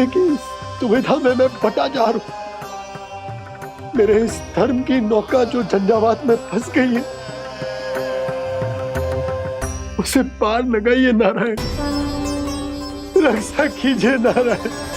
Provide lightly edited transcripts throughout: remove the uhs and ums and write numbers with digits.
करने की इस दुविधा में मैं बटा जा रहा हूं। मेरे इस धर्म की नौका जो झंझावात में फंस गई है, उसे पार लगाइए नारायण, रक्षा कीजिए नारायण।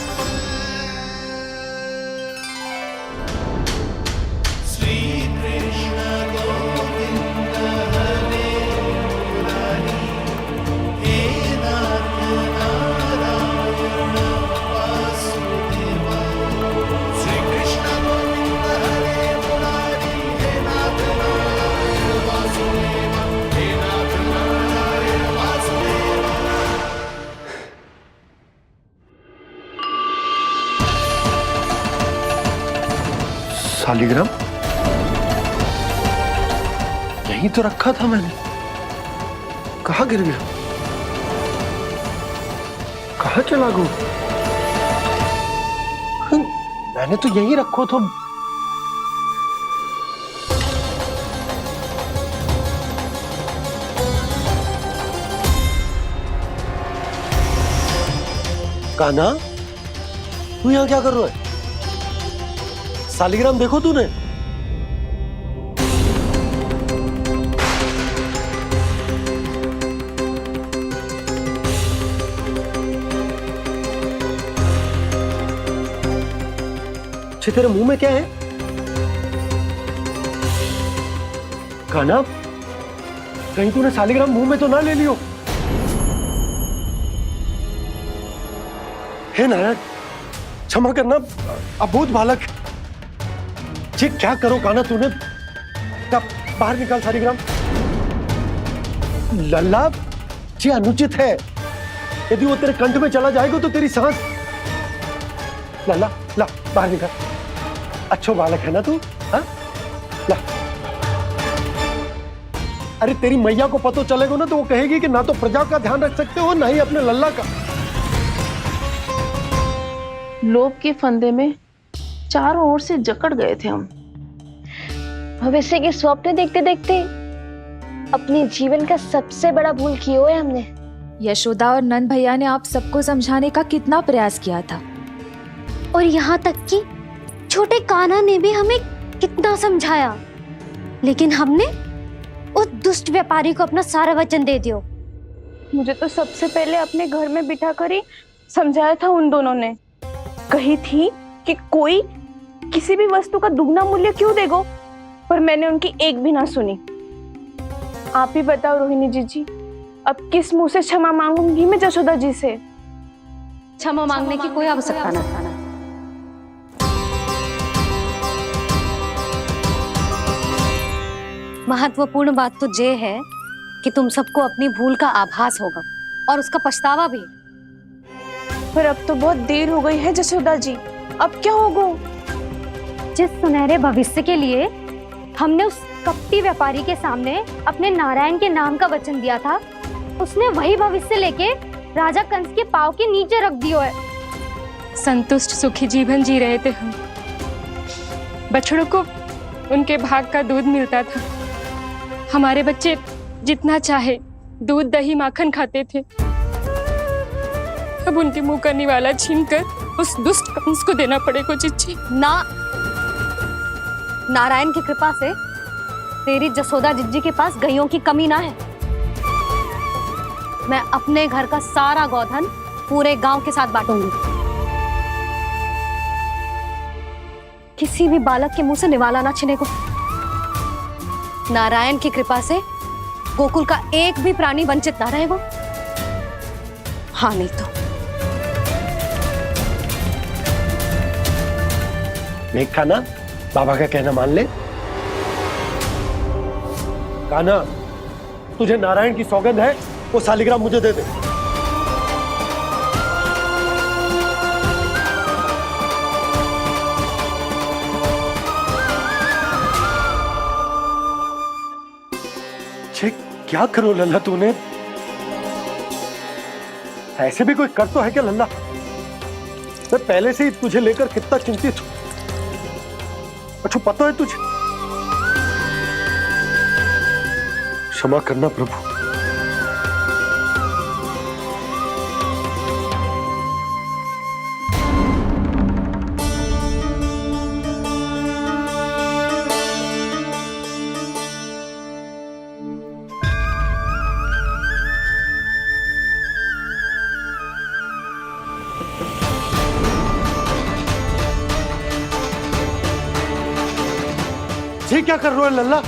शालिग्राम यहीं तो रखा था मैंने, कहाँ गिर गया, कहाँ चला गया? मैंने तो यहीं रखो था। कान्हा, तू यहाँ क्या कर रहा है? शालिग्राम देखो तूने? तेरे मुंह में क्या है? कान्हा, कहीं तूने शालिग्राम मुंह में तो ना ले लियो? हे नारायण, क्षमा करना, अबोध बालक। जी क्या करो कान्हा तूने? बाहर निकाल शालिग्राम। लल्ला, जी अनुचित है। यदि वो तेरे कंठ में चला जाएगा तो तेरी सांस। लल्ला, ला बाहर निकाल। अच्छो बालक है ना तू? हाँ? ला। अरे तेरी मैया को पता चलेगा ना तो वो कहेगी कि ना तो प्रजा का ध्यान रख सकते हो, ना ही अपने लल्ला का। लोभ के फंदे में चारों ओर से जकड़ गए थे हम। भविष्य के स्वप्न देखते देखते अपने जीवन का सबसे बड़ा भूल किया है हमने। यशोदा और नंद भैया ने आप सबको समझाने का कितना प्रयास किया था, और यहाँ तक कि छोटे कान्हा ने भी हमें कितना समझाया, लेकिन हमने उस दुष्ट व्यापारी को अपना सारा वचन दे दिया। मुझे तो सबसे पहले अपने घर में बिठा कर ही समझाया था उन दोनों ने। कही थी कि कोई किसी भी वस्तु का दुगना मूल्य क्यों देगा, पर मैंने उनकी एक भी ना सुनी। आप ही बताओ रोहिणी जी, अब किस मुंह से क्षमा मांगूंगी मैं जशोदा जी से? क्षमा मांगने की कोई आवश्यकता न था। महत्वपूर्ण बात तो ये है कि तुम सबको अपनी भूल का आभास होगा और उसका पछतावा भी। पर अब तो बहुत देर हो गई है जशोदा जी, अब क्या होगा? जिस सुनहरे भविष्य के लिए हमने उस कपटी व्यापारी के सामने अपने नारायण के नाम का वचन दिया था, उसने वही भविष्य लेके राजा कंस के पांव के नीचे रख दिया है। संतुष्ट सुखी जीवन जी रहे थे हम। बछड़ों को उनके भाग का दूध मिलता था। हमारे बच्चे जितना चाहे दूध दही माखन खाते थे। अब उनके मुंह का निवाला छीनकर उस दुष्ट कंस को देना पड़ेगा चिच्ची। ना, नारायण की कृपा से तेरी जसोदा जिज्जी के पास गैयों की कमी ना है। मैं अपने घर का सारा गोधन पूरे गांव के साथ बांटूंगी। किसी भी बालक के मुंह से निवाला ना छिने को। नारायण की कृपा से गोकुल का एक भी प्राणी वंचित ना रहेगा। हाँ नहीं तो देख कान्हा, बाबा का कहना मान ले। कान्हा, तुझे नारायण की सौगंध है, वो शालिग्राम मुझे दे दे। क्या करो लल्ला तूने? ऐसे भी कोई कर तो है क्या लल्ला? मैं पहले से ही तुझे लेकर कितना चिंतित हूं। अच्छा पता है तुझे? क्षमा करना प्रभु। ये क्या कर रहे हो लल्ला?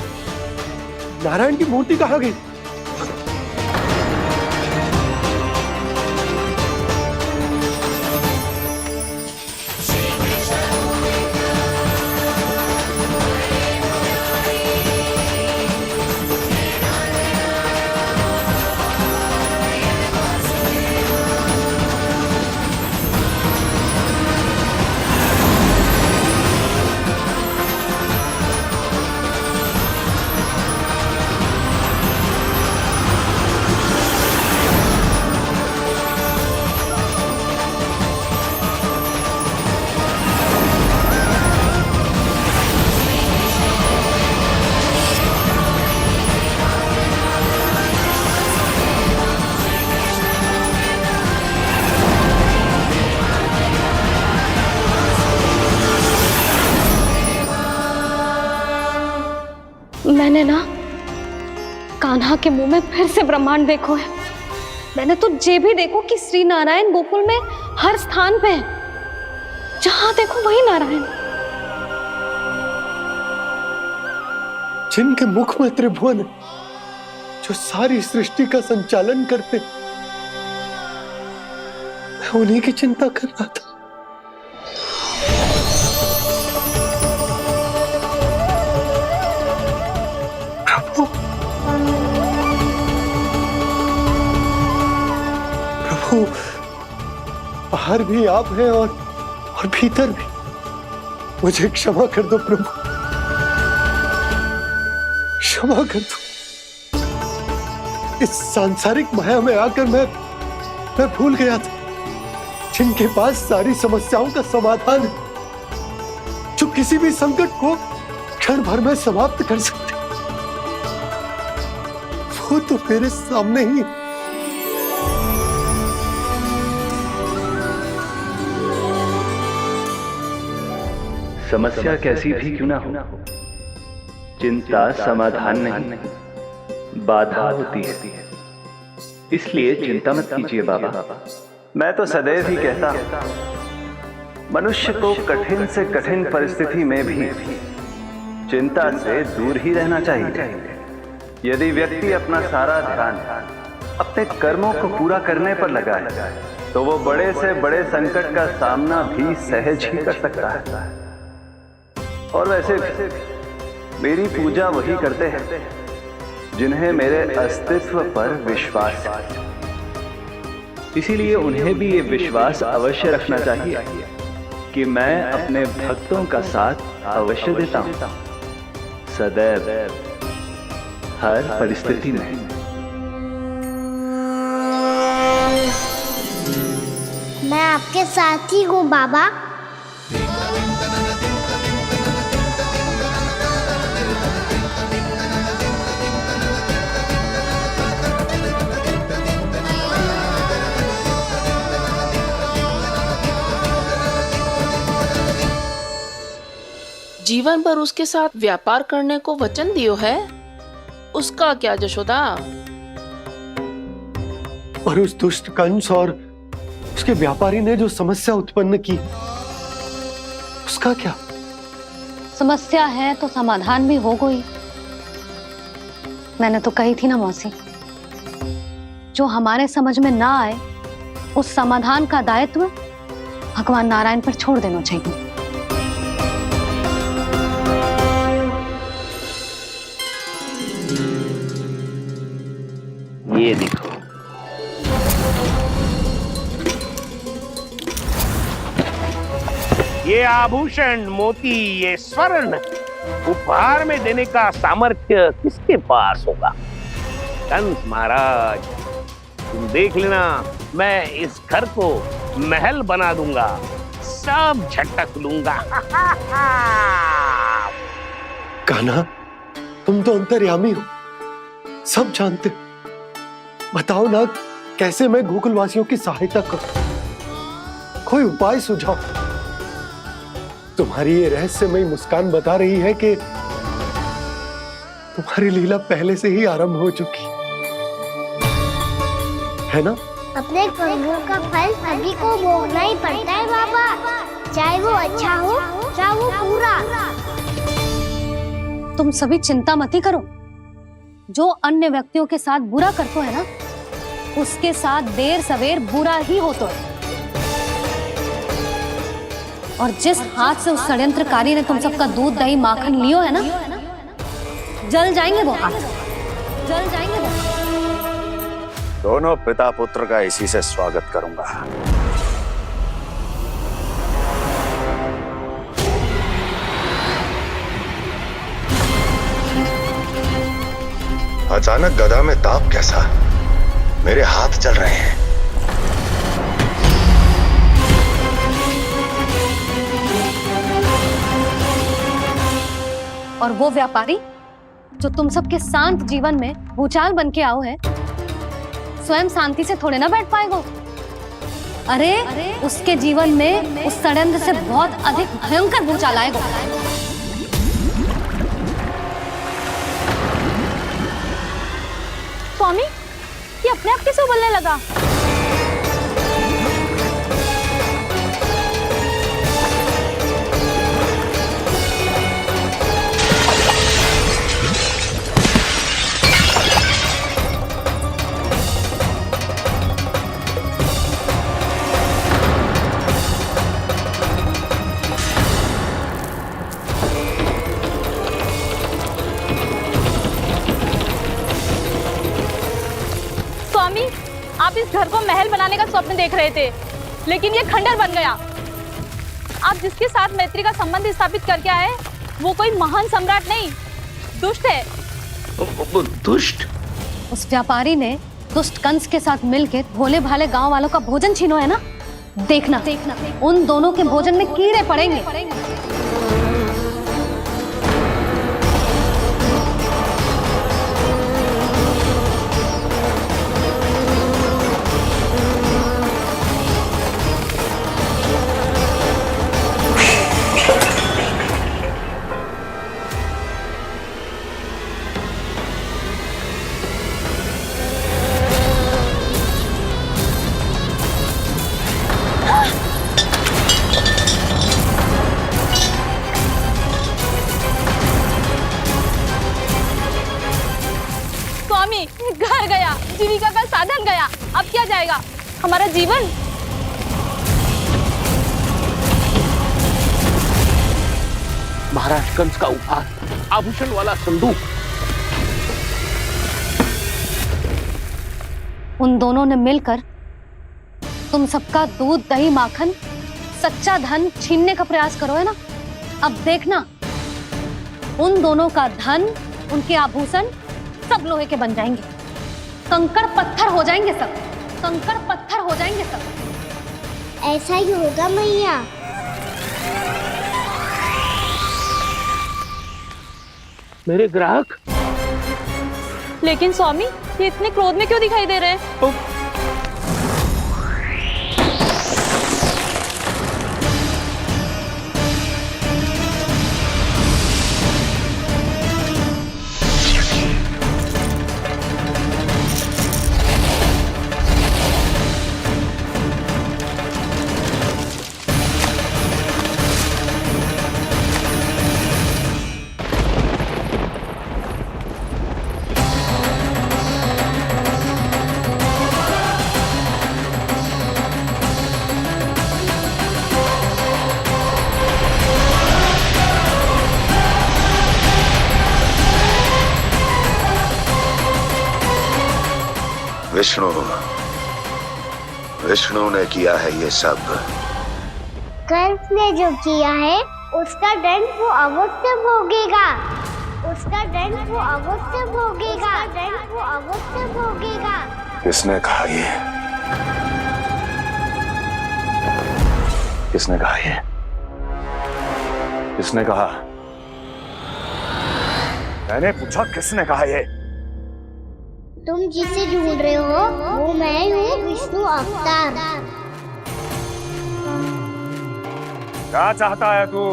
नारायण की मूर्ति कहाँ गई? मैंने ना कान्हा के मुंह में फिर से ब्रह्मांड देखो है। मैंने तो ये भी देखो कि श्री नारायण गोकुल में हर स्थान पे है, जहां देखो वही नारायण। जिनके मुख में त्रिभुवन है, जो सारी सृष्टि का संचालन करते, मैं उन्हीं की चिंता कर रहा था। प्रभु, बाहर भी आप हैं और भीतर भी। मुझे क्षमा कर दो प्रभु, क्षमा कर दो। इस सांसारिक माया में आकर मैं भूल गया था, जिनके पास सारी समस्याओं का समाधान है, जो किसी भी संकट को क्षण भर में समाप्त कर सकते, वो तो मेरे सामने ही है। समस्या कैसी भी क्यों ना हो, चिंता समाधान नहीं, बाधा होती है। इसलिए चिंता मत कीजिए बाबा। मैं तो सदैव ही कहता हूं, मनुष्य को कठिन से कठिन परिस्थिति में भी चिंता से दूर ही रहना चाहिए। यदि व्यक्ति अपना सारा ध्यान अपने कर्मों को पूरा करने पर लगाए, तो वो बड़े से बड़े संकट का सामना भी सहज ही कर सकता है। और वैसे भी मेरी पूजा वही करते हैं जिन्हें मेरे अस्तित्व पर विश्वास है। इसीलिए उन्हें भी ये विश्वास अवश्य रखना चाहिए कि मैं अपने भक्तों का साथ अवश्य देता हूं, सदैव, हर परिस्थिति में। मैं आपके साथ ही हूँ बाबा। जीवन भर उसके साथ व्यापार करने को वचन दियो है, उसका क्या यशोदा? और उस दुष्ट कंस और उसके व्यापारी ने जो समस्या उत्पन्न की, उसका क्या? समस्या है तो समाधान भी हो गई। मैंने तो कही थी ना मौसी, जो हमारे समझ में ना आए उस समाधान का दायित्व भगवान नारायण पर छोड़ देना चाहिए। ये देखो, ये आभूषण, मोती, ये स्वर्ण उपहार में देने का सामर्थ्य किसके पास होगा? कंस महाराज, तुम देख लेना, मैं इस घर को महल बना दूंगा, सब झटक लूंगा। कान्हा, तुम तो अंतर्यामी हो, सब जानते हो। बताओ ना, कैसे मैं गोकुलवासियों की सहायता करूं? कोई उपाय सुझाओ। तुम्हारी ये रहस्यमयी मुस्कान बता रही है कि तुम्हारी लीला पहले से ही आरंभ हो चुकी है ना? अपने कर्मों का फल सभी को भोगना अच्छा हो या वो बुरा। तुम सभी चिंता मत ही करो। जो अन्य व्यक्तियों के साथ बुरा करते है ना, उसके साथ देर सवेर बुरा ही होता है। और जिस हाथ से उस षड्यंत्रकारी ने तुम सबका दूध दही माखन लियो है ना, जल जाएंगे वो हाथ, जल जाएंगे वो। दोनों पिता पुत्र का इसी से स्वागत करूंगा। अचानक गदा में ताप कैसा? मेरे हाथ चल रहे हैं। और वो व्यापारी जो तुम सबके शांत जीवन में भूचाल बन के आओ है, स्वयं शांति से थोड़े ना बैठ पाएगा। अरे उसके जीवन में उस षड्यंत्र से बहुत अधिक भयंकर भूचाल आएगा। स्वामी, ये अपने आप कैसे बोलने लगा? स्वामी, आप इस घर को महल बनाने का स्वप्न देख रहे थे, लेकिन ये खंडर बन गया। आप जिसके साथ मैत्री का संबंध स्थापित करके आए, वो कोई महान सम्राट नहीं, दुष्ट है। दुष्ट? उस व्यापारी ने दुष्ट कंस के साथ मिलकर भोले भाले गांव वालों का भोजन छीनो है ना। देखना उन दोनों के भोजन में कीड़े पड़ेंगे। घर गया, जीविका का साधन गया, अब क्या जाएगा हमारा जीवन? महाराज कंस का उपहार, आभूषण वाला संदूक। उन दोनों ने मिलकर तुम सबका दूध दही माखन सच्चा धन छीनने का प्रयास करो है ना। अब देखना उन दोनों का धन, उनके आभूषण सब लोहे के बन जाएंगे, कंकड़ पत्थर हो जाएंगे सब, कंकड़ पत्थर हो जाएंगे सब। ऐसा ही होगा मैया। मेरे ग्राहक। लेकिन स्वामी, ये इतने क्रोध में क्यों दिखाई दे रहे हैं? विष्णु ने किया है ये सब। कंस ने जो किया है उसका दंड वो अवश्य भोगेगा, उसका दंड वो अवश्य भोगेगा, दंड वो अवश्य भोगेगा। किसने कहा ये? किसने कहा ये? किसने कहा? मैंने पूछा किसने कहा ये? तुम जिसे ढूंढ रहे हो वो मैं हूँ, विष्णु अवतार। क्या चाहता है तू?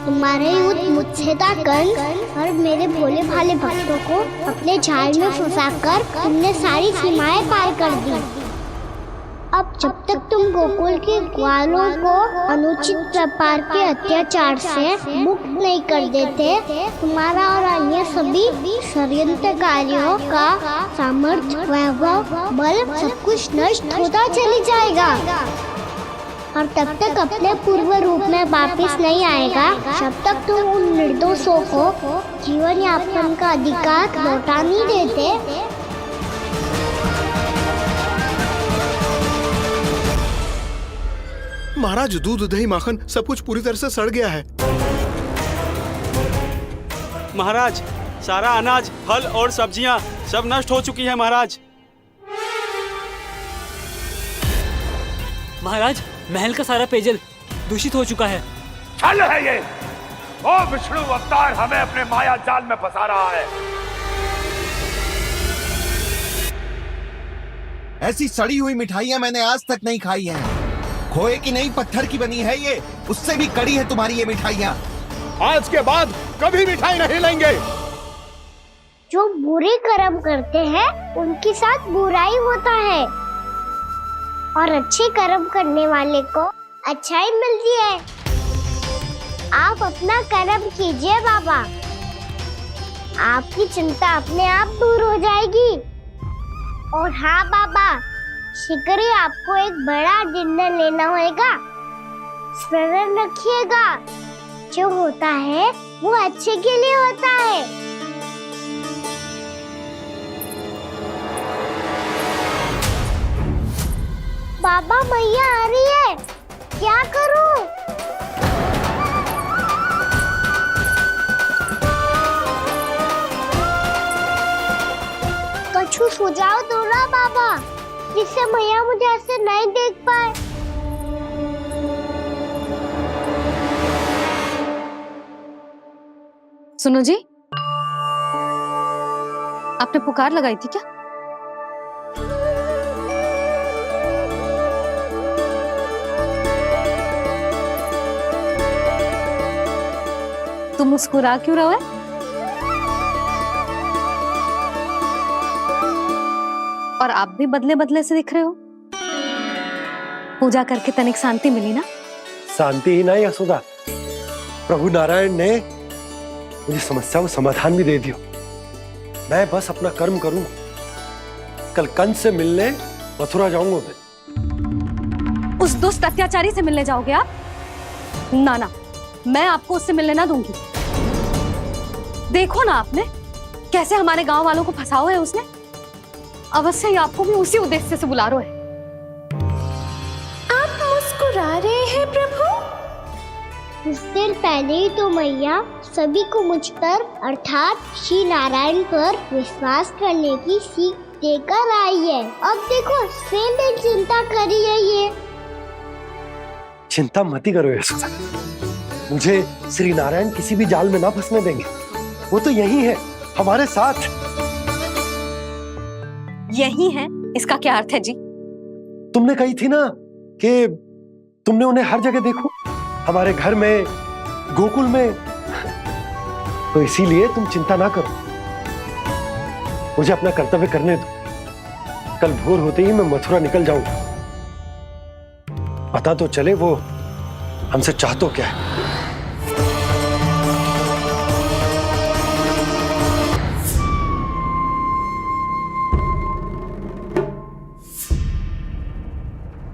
तुम्हारे युद्ध मुच्छेदा कंस और मेरे भोले भाले भक्तों को अपने जाल में फंसाकर तुमने सारी सीमाएं पार कर दी। अब जब तक तुम गोकुल के ग्वालों को अनुचित प्रकार के अत्याचार से मुक्त नहीं कर देते, तुम्हारा और अन्य सभी षड्यंत्रकारियों का सामर्थ्य, वैभव, बल सब कुछ नष्ट होता चली जाएगा और तब तक अपने पूर्व रूप में वापस नहीं आएगा जब तक तुम उन निर्दोषों को जीवन यापन का अधिकार लौटा नहीं देते। महाराज, दूध, दही, माखन सब कुछ पूरी तरह से सड़ गया है। महाराज, सारा अनाज, फल और सब्जियां सब नष्ट हो चुकी हैं महाराज। महाराज, महल का सारा पेयजल दूषित हो चुका है। छल है ये। ओ विष्णु अवतार हमें अपने माया जाल में फंसा रहा है। ऐसी सड़ी हुई मिठाइयाँ मैंने आज तक नहीं खाई हैं। खोए की नहीं, पत्थर की बनी है ये, उससे भी कड़ी है तुम्हारी ये मिठाइयाँ। आज के बाद कभी मिठाई नहीं लेंगे। जो बुरे कर्म करते हैं उनके साथ बुराई होता है और अच्छे कर्म करने वाले को अच्छाई मिलती है। आप अपना कर्म कीजिए बाबा, आपकी चिंता अपने आप दूर हो जाएगी। और हाँ बाबा, शीघ्र ही आपको एक बड़ा निर्णय लेना होगा। स्मरण रखिएगा, जो होता है वो अच्छे के लिए होता है। बाबा, मैया आ रही है, क्या करूं? कछु सुझाव दो ना बाबा, जिससे मैया मुझे ऐसे नहीं देख पाए। सुनो जी, आपने पुकार लगाई थी क्या? तुम मुस्कुरा क्यों रहे हो? और आप भी बदले बदले से दिख रहे हो। पूजा करके तनिक शांति मिली ना? शांति ही नहीं यशोदा, प्रभु नारायण ने मुझे समस्या को समाधान भी दे दिया। मैं बस अपना कर्म करूं। कल कंस से मिलने मथुरा जाऊंगा मैं। उस दुष्ट अत्याचारी से मिलने जाओगे आप? ना ना, मैं आपको उससे मिलने ना दूंगी। देखो ना आपने कैसे हमारे गांव वालों को फंसाओ है उसने। अवश्य ही आपको भी उसी उद्देश्य से बुला रहा है। आप मुस्कुरा रहे हैं प्रभु? कुछ देर पहले ही तो मैया सभी को मुझ पर अर्थात श्री नारायण पर विश्वास करने की सीख देकर आई है। अब देखो स्वयं चिंता करी है ये। चिंता मत ही करो यशोदा, मुझे श्री नारायण किसी भी जाल में ना फंसने देंगे। वो तो यही है हमारे साथ। यही है, इसका क्या अर्थ है जी? तुमने कही थी ना कि तुमने उन्हें हर जगह देखो, हमारे घर में, गोकुल में। तो इसीलिए तुम चिंता ना करो, मुझे अपना कर्तव्य करने दो। कल भोर होते ही मैं मथुरा निकल जाऊंगा। पता तो चले वो हमसे चाहतो क्या है।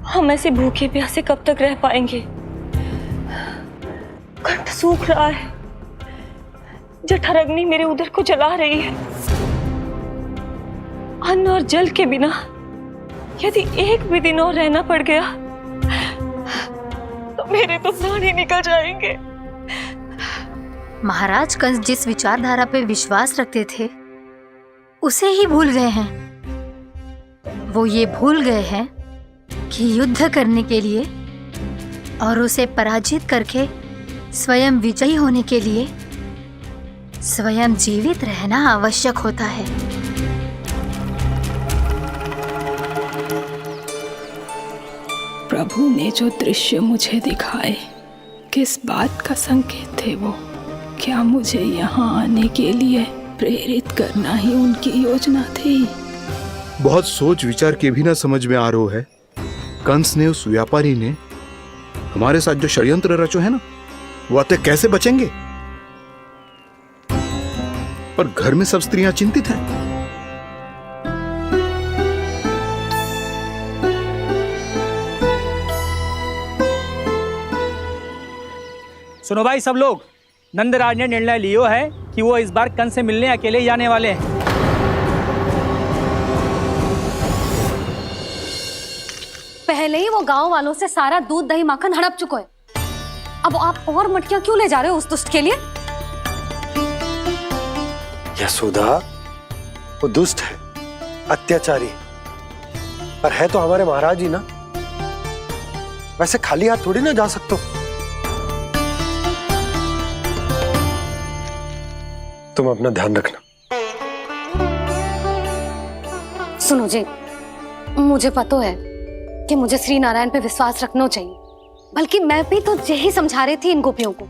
हम ऐसे भूखे प्यासे कब तक रह पाएंगे? कंठ सूख रहा है, जठराग्नि मेरे उदर को जला रही है। अन्न और जल के बिना यदि एक भी दिन और रहना पड़ गया तो मेरे तो प्राण ही निकल जाएंगे। महाराज कंस जिस विचारधारा पे विश्वास रखते थे उसे ही भूल गए हैं। वो ये भूल गए हैं कि युद्ध करने के लिए और उसे पराजित करके स्वयं विजयी होने के लिए स्वयं जीवित रहना आवश्यक होता है। प्रभु ने जो दृश्य मुझे दिखाए, किस बात का संकेत थे वो? क्या मुझे यहाँ आने के लिए प्रेरित करना ही उनकी योजना थी? बहुत सोच विचार के भी ना समझ में आ रहा है कंस ने, उस व्यापारी ने हमारे साथ जो षड्यंत्र रचो है ना, वो आते कैसे बचेंगे? पर घर में सब स्त्रियां चिंतित हैं। सुनो भाई सब लोग, नंदराज ने निर्णय लियो है कि वो इस बार कंस से मिलने अकेले ही आने वाले हैं। पहले ही वो गांव वालों से सारा दूध दही माखन हड़प चुके हैं। अब आप और मटकियां क्यों ले जा रहे हो उस दुष्ट के लिए? यशोदा, वो दुष्ट है, अत्याचारी, पर है तो हमारे महाराज ही ना। वैसे खाली हाथ थोड़ी ना जा सकते। तुम अपना ध्यान रखना। सुनो जी, मुझे पता है कि मुझे श्री नारायण पे विश्वास रखना चाहिए, बल्कि मैं भी तो यही समझा रही थी इन गोपियों को।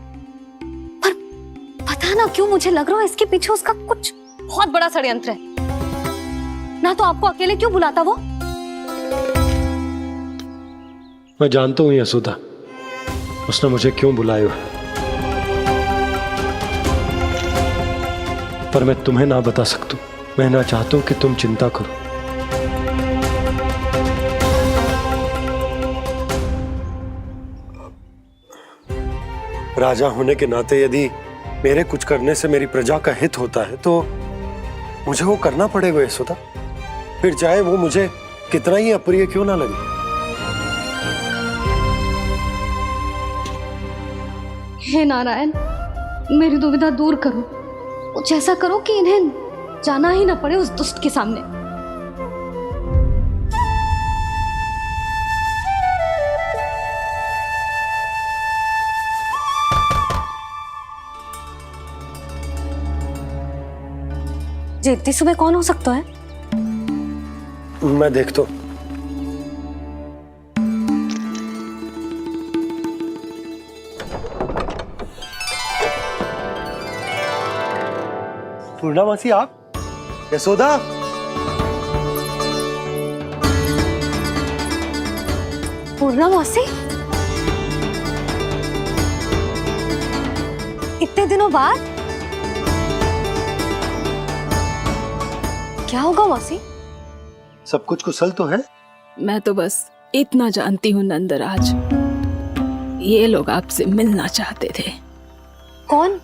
पर पता ना क्यों मुझे लग रहा है इसके पीछे उसका कुछ बहुत बड़ा षड्यंत्र है। ना तो आपको अकेले क्यों बुलाता वो? मैं जानता हूं यशोदा, उसने मुझे क्यों बुलाया है, पर मैं तुम्हें ना बता सकता। मैं ना चाहता हूं कि तुम चिंता करो। राजा होने के नाते यदि मेरे कुछ करने से मेरी प्रजा का हित होता है तो मुझे वो करना पड़ेगा यशोदा, फिर चाहे वो मुझे कितना ही अप्रिय क्यों ना लगे। हे नारायण, मेरी दुविधा दूर करो। कुछ ऐसा करो कि इन्हें जाना ही ना पड़े उस दुष्ट के सामने। जी इतनी सुबह कौन हो सकता है? मैं देखता हूं। पूर्णामासी, आप? यशोदा, पूर्णामासी, इतने दिनों बाद? क्या होगा मौसी? सब कुछ कुशल तो है? मैं तो बस इतना जानती हूँ नंदराज, ये लोग आपसे मिलना चाहते थे। कौन?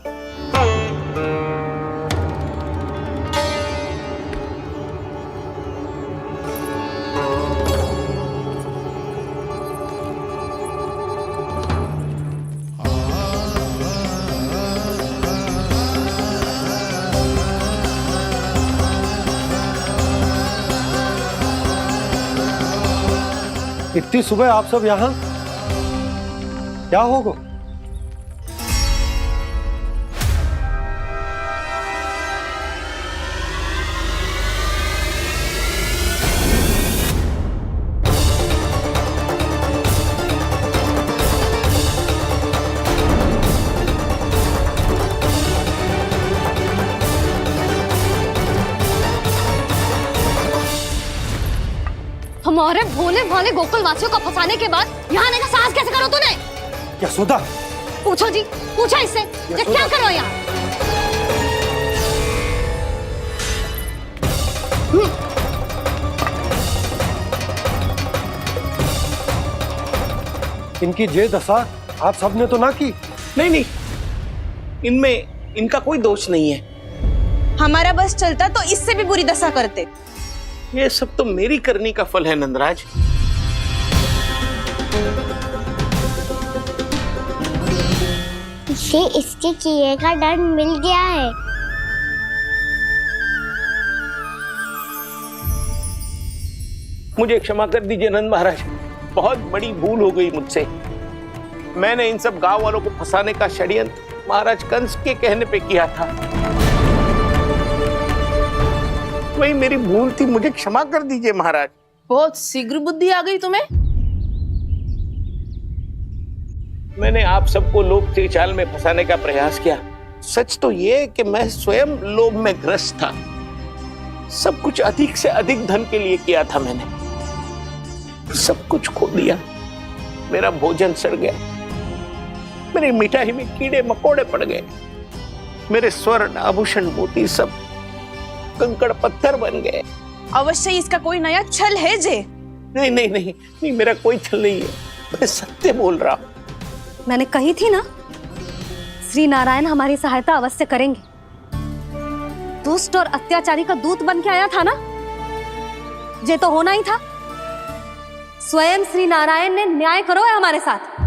इतनी सुबह आप सब यहाँ? क्या होगा? हमारे भोले भाले गोकुल वासियों को फंसाने के बाद यहाँ आने का साहस कैसे करो तूने? यशोदा, पूछो जी, पूछो इससे, ये क्या करो यहाँ? इनकी ये दशा आप सबने तो ना की। नहीं नहीं, इनमें इनका कोई दोष नहीं है। हमारा बस चलता तो इससे भी बुरी दशा करते। ये सब तो मेरी करनी का फल है नंदराज। इसे इसके किए का दंड मिल गया है। मुझे क्षमा कर दीजिए नंद महाराज, बहुत बड़ी भूल हो गई मुझसे। मैंने इन सब गांव वालों को फंसाने का षड्यंत्र महाराज कंस के कहने पे किया था। वही मेरी भूल थी, मुझे क्षमा कर दीजिए महाराज। बहुत शीघ्र बुद्धि आ गई तुम्हें। मैंने आप सबको लोभ के जाल में फंसाने का प्रयास किया। सच तो ये कि मैं स्वयं लोभ में ग्रस्त था। सब कुछ अधिक से अधिक धन के लिए किया था मैंने। सब कुछ खो दिया। मेरा भोजन सड़ गया, मेरी मिठाई में कीड़े मकोड़े पड़ गए, मेरे स्वर्ण आभूषण मोती सब कंकड़ पत्थर बन गए। अवश्य इसका कोई नया छल है जे। नहीं नहीं नहीं नहीं, मेरा कोई छल नहीं है, मैं सत्य बोल रहा हूं। मैंने कही थी ना, श्री नारायण हमारी सहायता अवश्य करेंगे। दुष्ट और अत्याचारी का दूत बन के आया था ना, ये तो होना ही था। स्वयं श्री नारायण ने न्याय करो है हमारे साथ।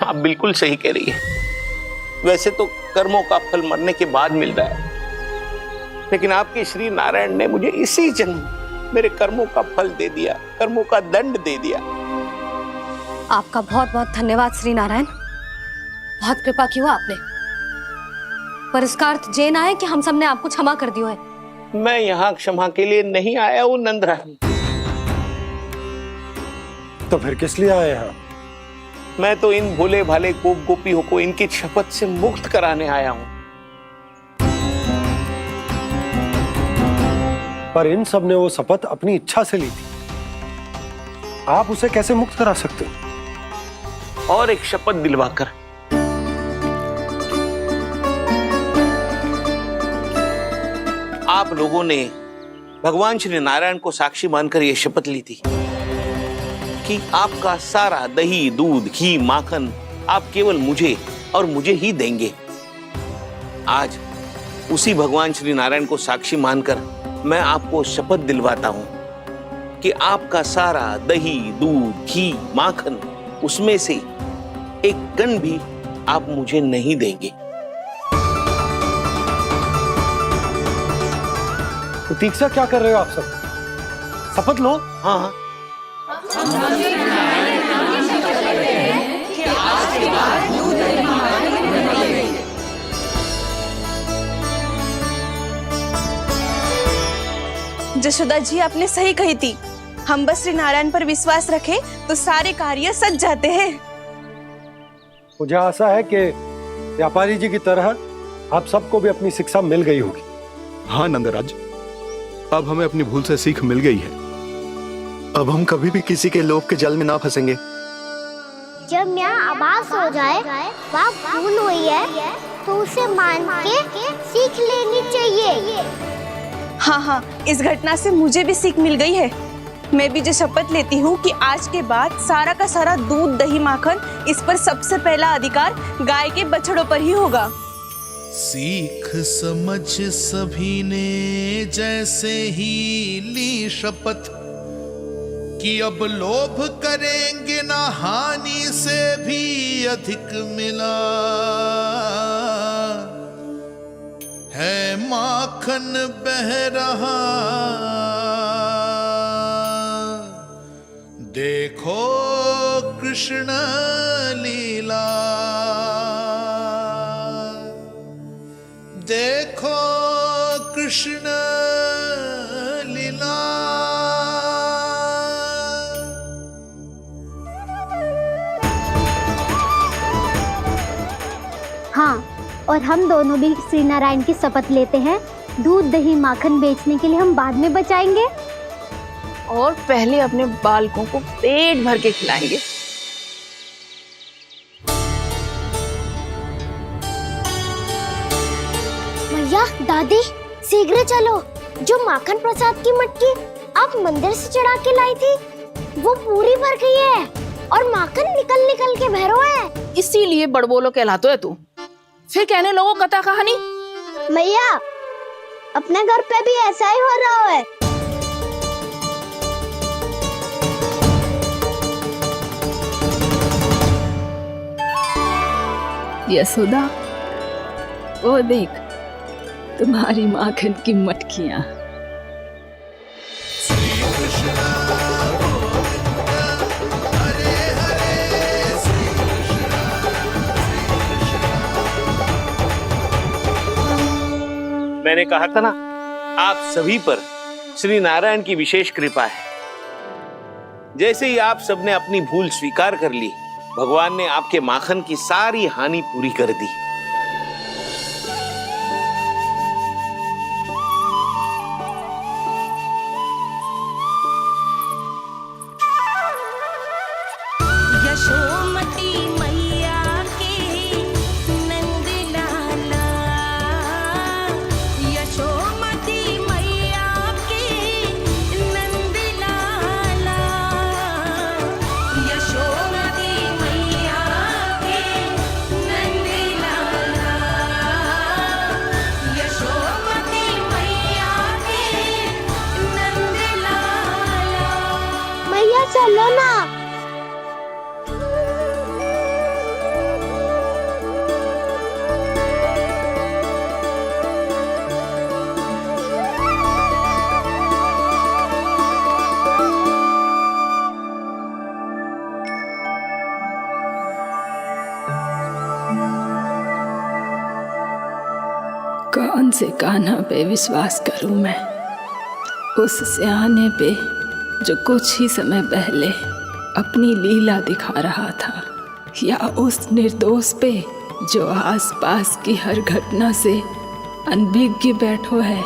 आप बिल्कुल सही कह रही है। वैसे तो कर्मों का फल मरने के बाद मिल रहा है, लेकिन आपके श्री नारायण ने मुझे इसी जन्म मेरे कर्मों का फल दे दिया, कर्मों का दंड दे दिया। आपका बहुत बहुत धन्यवाद श्री नारायण, बहुत कृपा की हो आपने। पर इसका अर्थ ये ना है कि हम सबने आपको क्षमा कर दियो है। मैं यहाँ क्षमा के लिए नहीं आया हूँ नंदरानी। तो फिर किस लिए आए हैं? मैं तो इन भोले भाले गोप गोपियों को इनकी शपथ से मुक्त कराने आया हूं। पर इन सब ने वो शपथ अपनी इच्छा से ली थी, आप उसे कैसे मुक्त करा सकते हो? और एक शपथ दिलवाकर। आप लोगों ने भगवान श्री नारायण को साक्षी मानकर यह शपथ ली थी कि आपका सारा दही, दूध, घी, माखन आप केवल मुझे और मुझे ही देंगे। आज उसी भगवान श्री नारायण को साक्षी मानकर मैं आपको शपथ दिलवाता हूं कि आपका सारा दही, दूध, घी, माखन, उसमें से एक कण भी आप मुझे नहीं देंगे। प्रतीक्षा क्या कर रहे हो आप सब? शपथ लो। हाँ हाँ, जशोदा जी आपने सही कही थी, हम बस श्री नारायण पर विश्वास रखें तो सारे कार्य सज जाते हैं। मुझे आशा है कि व्यापारी जी की तरह आप सबको भी अपनी शिक्षा मिल गई होगी। हाँ नंदराज, अब हमें अपनी भूल से सीख मिल गई है। अब हम कभी भी किसी के लोभ के जल में ना फंसेंगे। जब यहाँ आभास हो जाए वहाँ भूल हुई है तो उसे मान के सीख लेनी चाहिए। हाँ हाँ, इस घटना से मुझे भी सीख मिल गई है। मैं भी जो शपथ लेती हूँ कि आज के बाद सारा का सारा दूध, दही, माखन, इस पर सबसे पहला अधिकार गाय के बछड़ों पर ही होगा। सीख समझ सभी ने जैसे ही ली शपथ कि अब लोभ करेंगे ना हानि से भी अधिक मिला है, माखन बह रहा देखो कृष्ण लीला, देखो कृष्ण लीला। हाँ, और हम दोनों भी श्री नारायण की शपथ लेते हैं, दूध, दही, माखन बेचने के लिए हम बाद में बचाएंगे और पहले अपने बालकों को पेट भर के खिलाएंगे। भैया, दादी, शीघ्र चलो। जो माखन प्रसाद की मटकी आप मंदिर से चढ़ा के लाई थी वो पूरी भर गई है और माखन निकल निकल के भरो है। इसीलिए बड़बोलो कहलाते है तू। फिर कहने लोगों कथा कहानी। भैया, अपने घर पे भी ऐसा ही हो रहा है। यशोदा, वो देख तुम्हारी माखन की मटकियां। मैंने कहा था ना, आप सभी पर श्री नारायण की विशेष कृपा है। जैसे ही आप सबने अपनी भूल स्वीकार कर ली, भगवान ने आपके माखन की सारी हानि पूरी कर दी। यशोमती मैया के नंद लाला, यशोमती मैया के नंद लाला, यशोमती मैया के नंद लाला, यशोमती मैया के नंद लाला। मैया चलो ना। कौन से कान्हा पे विश्वास करूं मैं? उस सियाने पे जो कुछ ही समय पहले अपनी लीला दिखा रहा था, या उस निर्दोष पे जो आसपास की हर घटना से अनभिज्ञ बैठो है।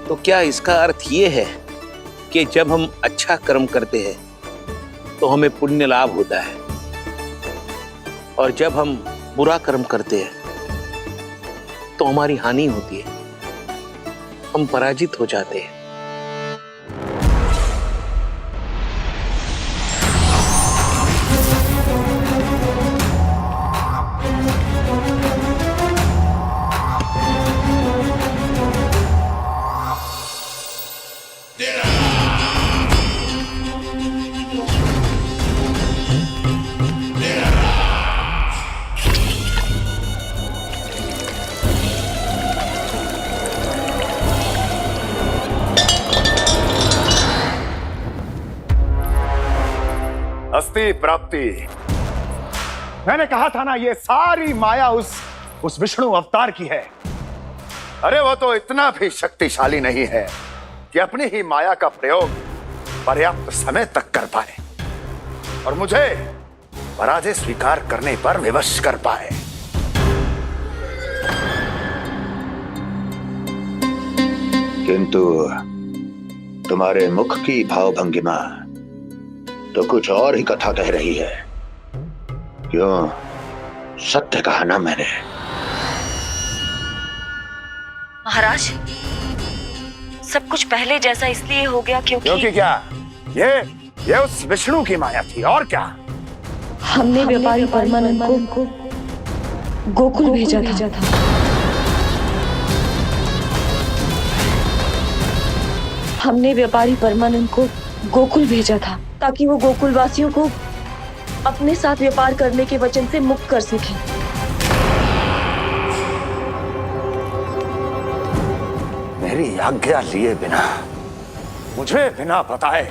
तो क्या इसका अर्थ ये है कि जब हम अच्छा कर्म करते हैं तो हमें पुण्य लाभ होता है, और जब हम बुरा कर्म करते हैं तो हमारी हानि होती है, हम पराजित हो जाते हैं? अस्ति प्राप्ति। मैंने कहा था ना, ये सारी माया उस विष्णु अवतार की है। अरे वो तो इतना भी शक्तिशाली नहीं है कि अपनी ही माया का प्रयोग पर्याप्त समय तक कर पाए और मुझे पराजय स्वीकार करने पर विवश कर पाए। किंतु तुम्हारे मुख की भावभंगिमा तो कुछ और ही कथा कह रही है। क्यों? सत्य कहा ना मैंने। महाराज, सब कुछ पहले जैसा इसलिए हो गया क्योंकि क्या? ये उस विष्णु की माया थी, और क्या? हमने व्यापारी परमानंद को गोकुल भेजा था। हमने व्यापारी परमानंद को गोकुल भेजा था ताकि वो गोकुल वासियों को अपने साथ व्यापार करने के वचन से मुक्त कर सके। मेरी आज्ञा लिए बिना, मुझे बिना बताए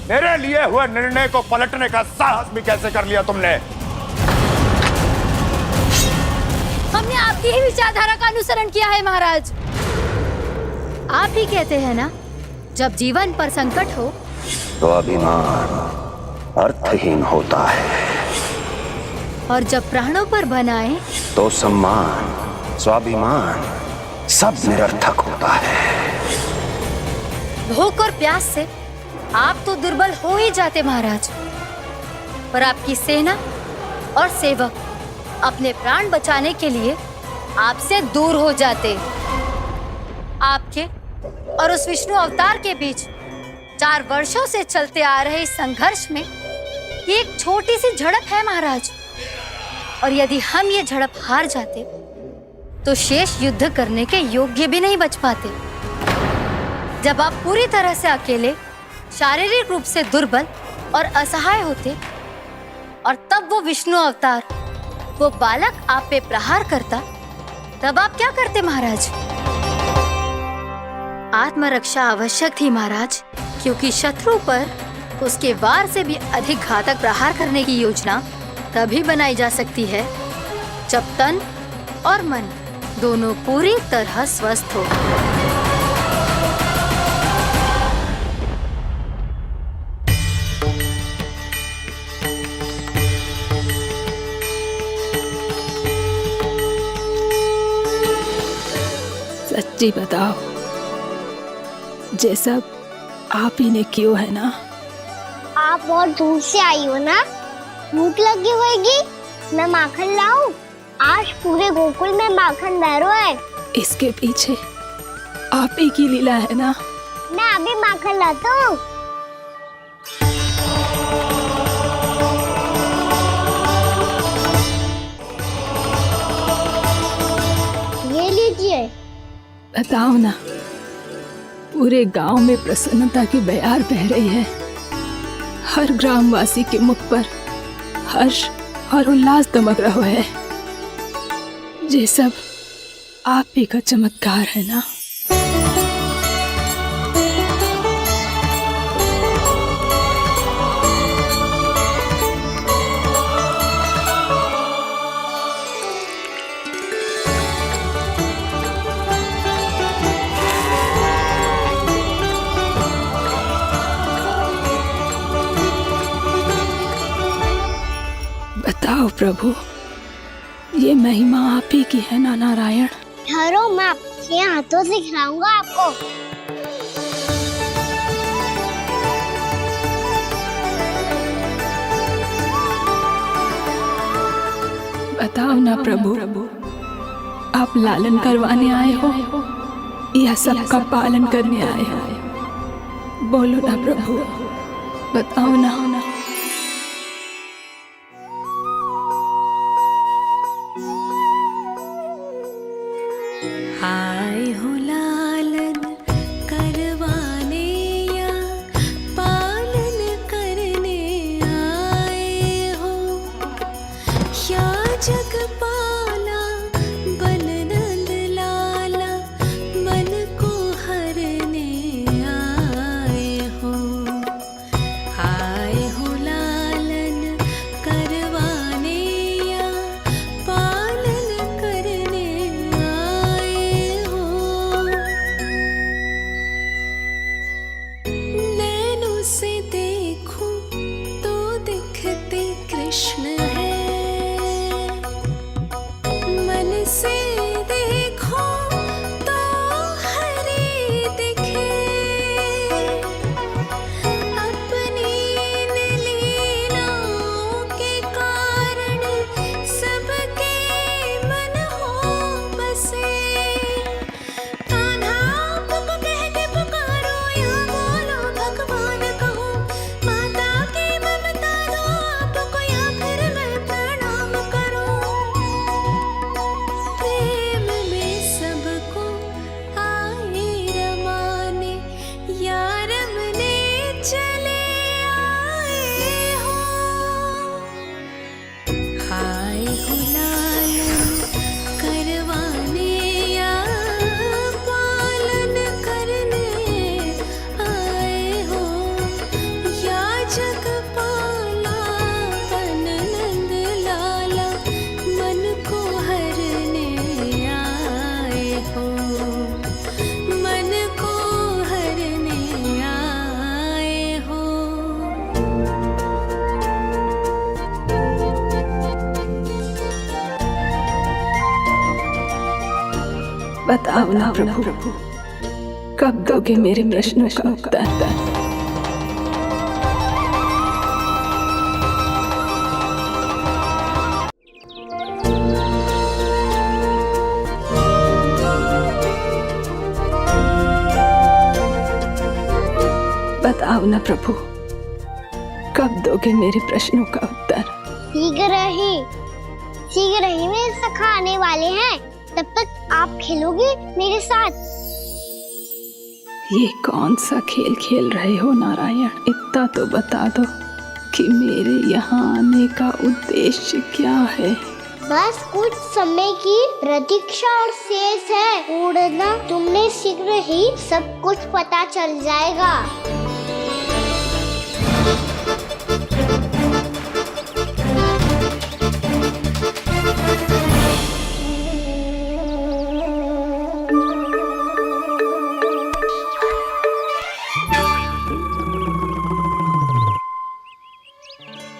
मेरे लिए हुए निर्णय को पलटने का साहस भी कैसे कर लिया तुमने? हमने आपकी ही विचारधारा का अनुसरण किया है महाराज। आप ही कहते हैं ना, जब जीवन पर संकट हो तो अभिमान अर्थहीन होता है, और जब प्राणों पर बनाए तो सम्मान स्वाभिमान सब निरर्थक होता है। भूख और प्यास से आप तो दुर्बल हो ही जाते महाराज, पर आपकी सेना और सेवक अपने प्राण बचाने के लिए आपसे दूर हो जाते। आपके और उस विष्णु अवतार के बीच 4 वर्षों से चलते आ रहे इस संघर्ष में ये एक छोटी सी झड़प है महाराज, और यदि हम ये झड़प हार जाते तो शेष युद्ध करने के योग्य भी नहीं बच पाते। जब आप पूरी तरह से अकेले शारीरिक रूप से दुर्बल और असहाय होते और तब वो विष्णु अवतार वो बालक आप पे प्रहार करता, तब आप क्या करते महाराज? आत्मरक्षा आवश्यक थी महाराज, क्योंकि शत्रु पर उसके वार से भी अधिक घातक प्रहार करने की योजना तभी बनाई जा सकती है जब तन और मन दोनों पूरी तरह स्वस्थ हो। सच्ची बताओ, ये सब आप ही ने क्यों है ना? आप बहुत दूर से आई हो ना, भूख लगी होगी। मैं माखन लाऊं? आज पूरे गोकुल में माखन बह रहा है। इसके पीछे आप ही की लीला है ना? मैं अभी माखन लाता हूँ। ये लीजिए। बताओ ना, पूरे गांव में प्रसन्नता की बयार बह रही है। हर ग्रामवासी के मुख पर हर्ष और उल्लास दमक रहा है। ये सब आप ही का चमत्कार है ना? बताओ प्रभु, ये महिमा आप ही की है ना नारायण? ठहरो, मैं अपने हाथों से खिलाऊंगा आपको। बताओ ना प्रभु, आप लालन करवाने आए हो या सबका पालन करने आए हो? बोलो ना प्रभु, बताओ ना। आए हो लालन करवाने या पालन करने आए हो, या जगपाला बन नंद लाला मन को हरने आए हो। आए हो लालन करवाने या पालन करने आए हो। नैनों से देखूं तो दिखते कृष्ण है, मन से देखो तो हरि दिखे। अपनी इन लीलाओं के कारण सबके मन हो बसे। कान्हा आपको कह के पुकारो या बोलो भगवान कहो, माता की ममता दो आपको या फिर मैं प्रणाम करूं। प्रेम में सबको आए रमाने, या रमने चले आए हो। आए हो लालन करवाने या पालन करने आए हो, या जगपाला बन नंद लाला मन को हरने आए हो। मन को हरने आए हो। बताओ ना प्रभु, कब दोगे मेरे प्रश्नों का उत्तर? बताओ ना प्रभु, कब दोगे मेरे प्रश्नों का उत्तर? शीघ्र ही मेरे सखा आने वाले हैं, तब तक आप खेलोगे मेरे साथ। ये कौन सा खेल खेल रहे हो नारायण? इतना तो बता दो कि मेरे यहाँ आने का उद्देश्य क्या है? बस कुछ समय की प्रतीक्षा और शेष है। उड़ना तुमने शीघ्र ही सब कुछ पता चल जाएगा।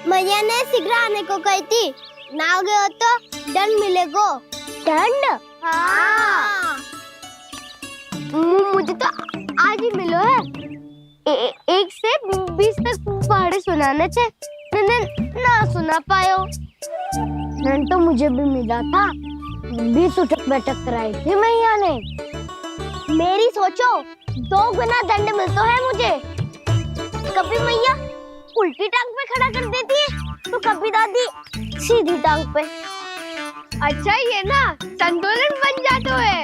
मैया ने शीघ्र आने को कही थी, ना आ गए हो तो दंड मिलेगा। दंड? हाँ। मुझे तो आज ही मिलो है। 1 से 20 तक पहाड़े सुनाने थे, ना सुना पायो। दंड तो मुझे भी मिला था, 20 उठक बैठक कराई थी मैया ने। मेरी सोचो 2 गुना दंड मिलता है मुझे। कभी मैया उल्टी टांग पे खड़ा कर देती है तो कभी दादी सीधी टांग पे। अच्छा ये ना संतुलन बन जाता है।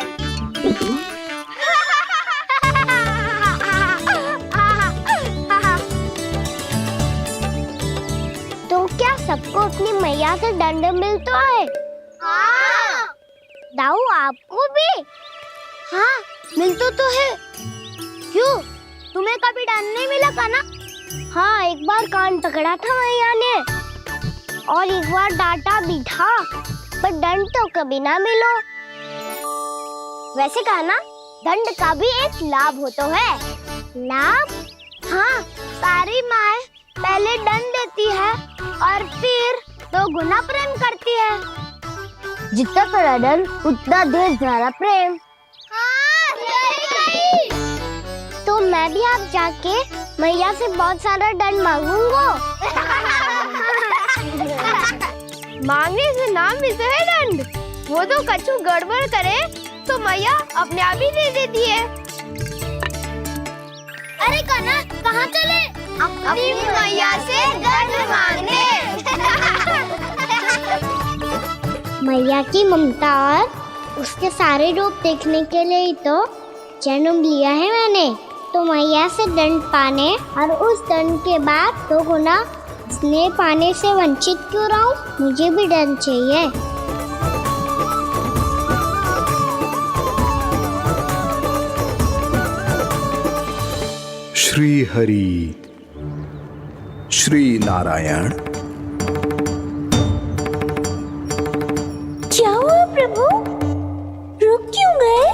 तो क्या सबको अपनी मैया से दंड मिलता है? हाँ। दाऊ आपको भी? हाँ मिलता तो है। क्यों, तुम्हें कभी दंड नहीं मिला का ना? हाँ, एक बार कान पकड़ा था मैया ने और एक बार डांटा भी था, पर दंड तो कभी ना मिलो। वैसे कहा ना, दंड का भी एक लाभ होता है। लाभ? हाँ, सारी माँ पहले दंड देती है और फिर 2 गुना प्रेम करती है। जितना बड़ा दंड उतना देर ज्यादा प्रेम। हाँ, सही। तो मैं भी आप जाके मैया से बहुत सारा दंड मांगूंगा। मांगने से ना मिलता है दंड, वो तो कछु गड़बड़ करे तो मैया अपने आप ही दे देती है। अरे कान्हा कहाँ चले? अपनी मैया से दंड मांगने। मैया की ममता और उसके सारे रूप देखने के लिए ही तो जन्म लिया है मैंने। तो मैया से दंड पाने और उस दंड के बाद 2 गुना स्नेह पाने से वंचित क्यों रहूं? मुझे भी दंड चाहिए। श्री हरि श्री नारायण। क्या हुआ प्रभु? रुक क्यों गए?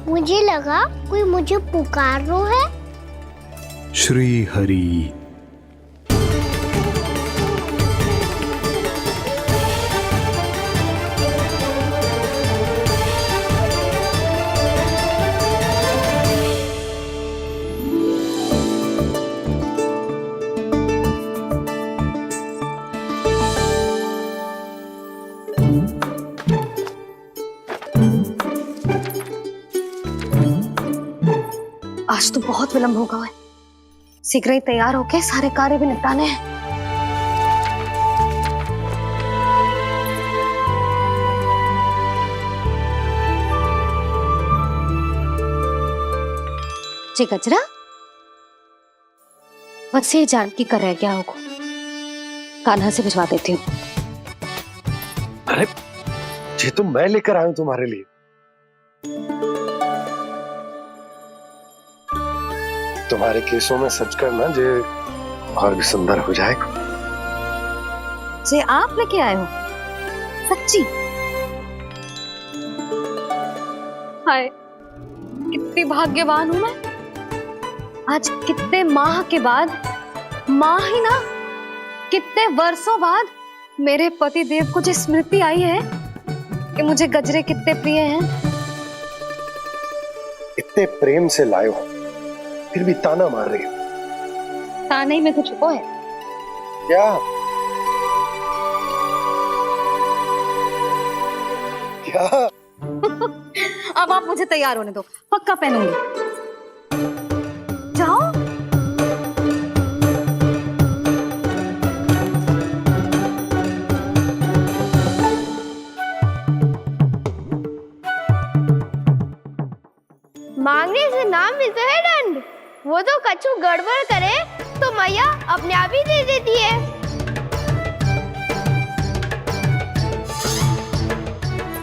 मुझे लगा कोई मुझे पुकार रहा है। श्री हरि। आज तो बहुत विलंब होगा है। शीघ्र ही तैयार होके सारे कार्य भी निपटाने हैं। जी गजरा, बस ये जानकी कर रह गया होगा, कान्हा से भिजवा देती हूँ। अरे ये तो मैं लेकर आया हूं तुम्हारे लिए। तुम्हारे केसों में सच करना जे और भी सुंदर हो जाएगा। जे आप लेके आए हो? सच्ची? हाय, कितनी भाग्यवान हूं मैं। आज कितने माह के बाद, माह ही ना, कितने वर्षों बाद मेरे पति देव को जो स्मृति आई है कि मुझे गजरे कितने प्रिय हैं। इतने प्रेम से लाए हो, फिर भी ताना मार रही हो। ताने ही में कुछ छुपो है क्या? क्या? अब आप मुझे तैयार होने दो, पक्का पहनूंगी। जाओ। मांगने नाम मिलता है दंड। वो तो कछु गड़बड़ करे तो मैया अपने आप ही दे देती है।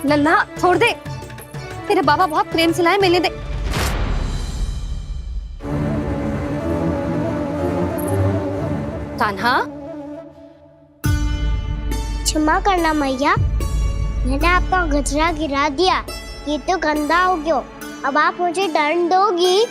लल्ला छोड़ दे, तेरे बाबा बहुत प्रेम से लाए, मिलने दे। कान्हा, क्षमा करना मैया, मैंने आपका गजरा गिरा दिया, ये तो गंदा हो गया। अब आप मुझे दंड दोगी?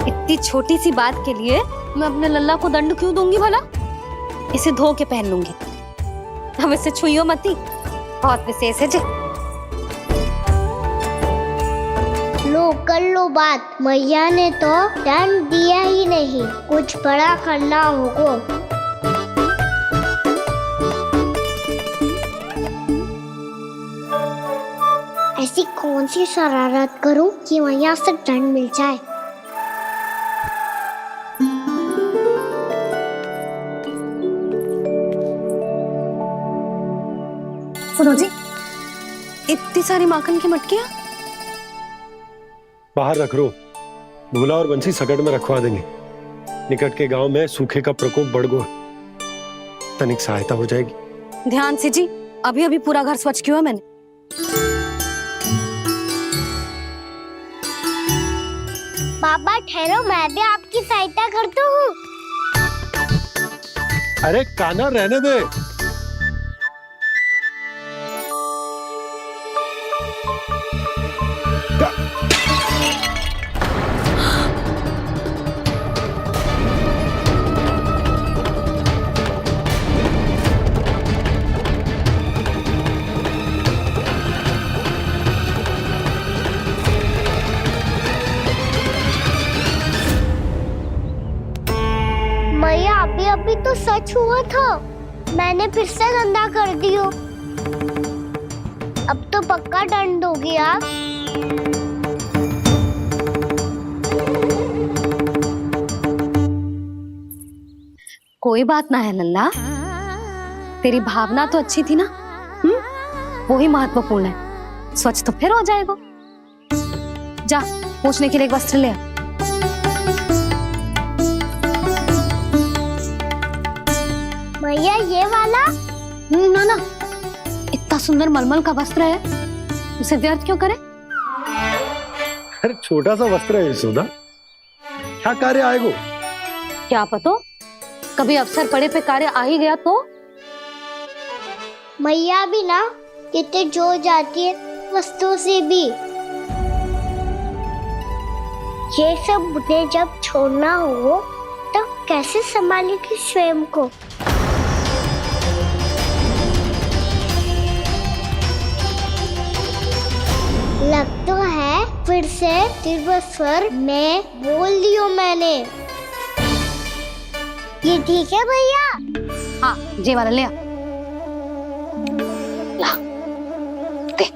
इतनी छोटी सी बात के लिए मैं अपने लल्ला को दंड क्यों दूंगी भला? इसे धो के पहन लूंगी। अब इसे छुइयो मती, बहुत विशेष है जी। लो कर लो बात, मैया ने तो दंड दिया ही नहीं, कुछ बड़ा करना होगा। ऐसी कौन सी शरारत करूं कि मैया से दंड मिल जाए? सुनो जी, इतनी सारी माखन की मटकियां बाहर रख रो, भूला और बंसी सकट में रखवा देंगे। निकट के गांव में सूखे का प्रकोप बढ़ गया, तनिक सहायता हो जाएगी। ध्यान से जी, अभी अभी पूरा घर स्वच्छ किया मैंने। पापा ठहरो, मैं भी आपकी सहायता करता हूँ। अरे कान्हा रहने दे। मैया अभी अभी तो सच हुआ था, मैंने फिर से गंदा कर दियो। अब तो पक्का दंड दोगी आप। कोई बात ना है लल्ला, तेरी भावना तो अच्छी थी ना, वो ही महत्वपूर्ण है। स्वच्छ तो फिर हो जाएगा। जा पोंछने के लिए एक वस्त्र ले आ। भैया ये वाला? ना ना, इतना सुंदर मलमल का वस्त्र है, उसे व्यर्थ क्यों करे? अरे छोटा सा वस्त्र है यशोदा, क्या कार्य आएगा? क्या पता, कभी अवसर पड़े पे कार्य आ ही गया तो? मैया भी ना कितने जो जाती है वस्तुओं से भी। ये सब मुझे जब छोड़ना हो तो कैसे संभालेगी स्वयं को? लग तो है फिर से तीव्र स्वर में बोल दियो मैंने। ये ठीक है भैया? हाँ, ये वाला ले आ। ला, दे।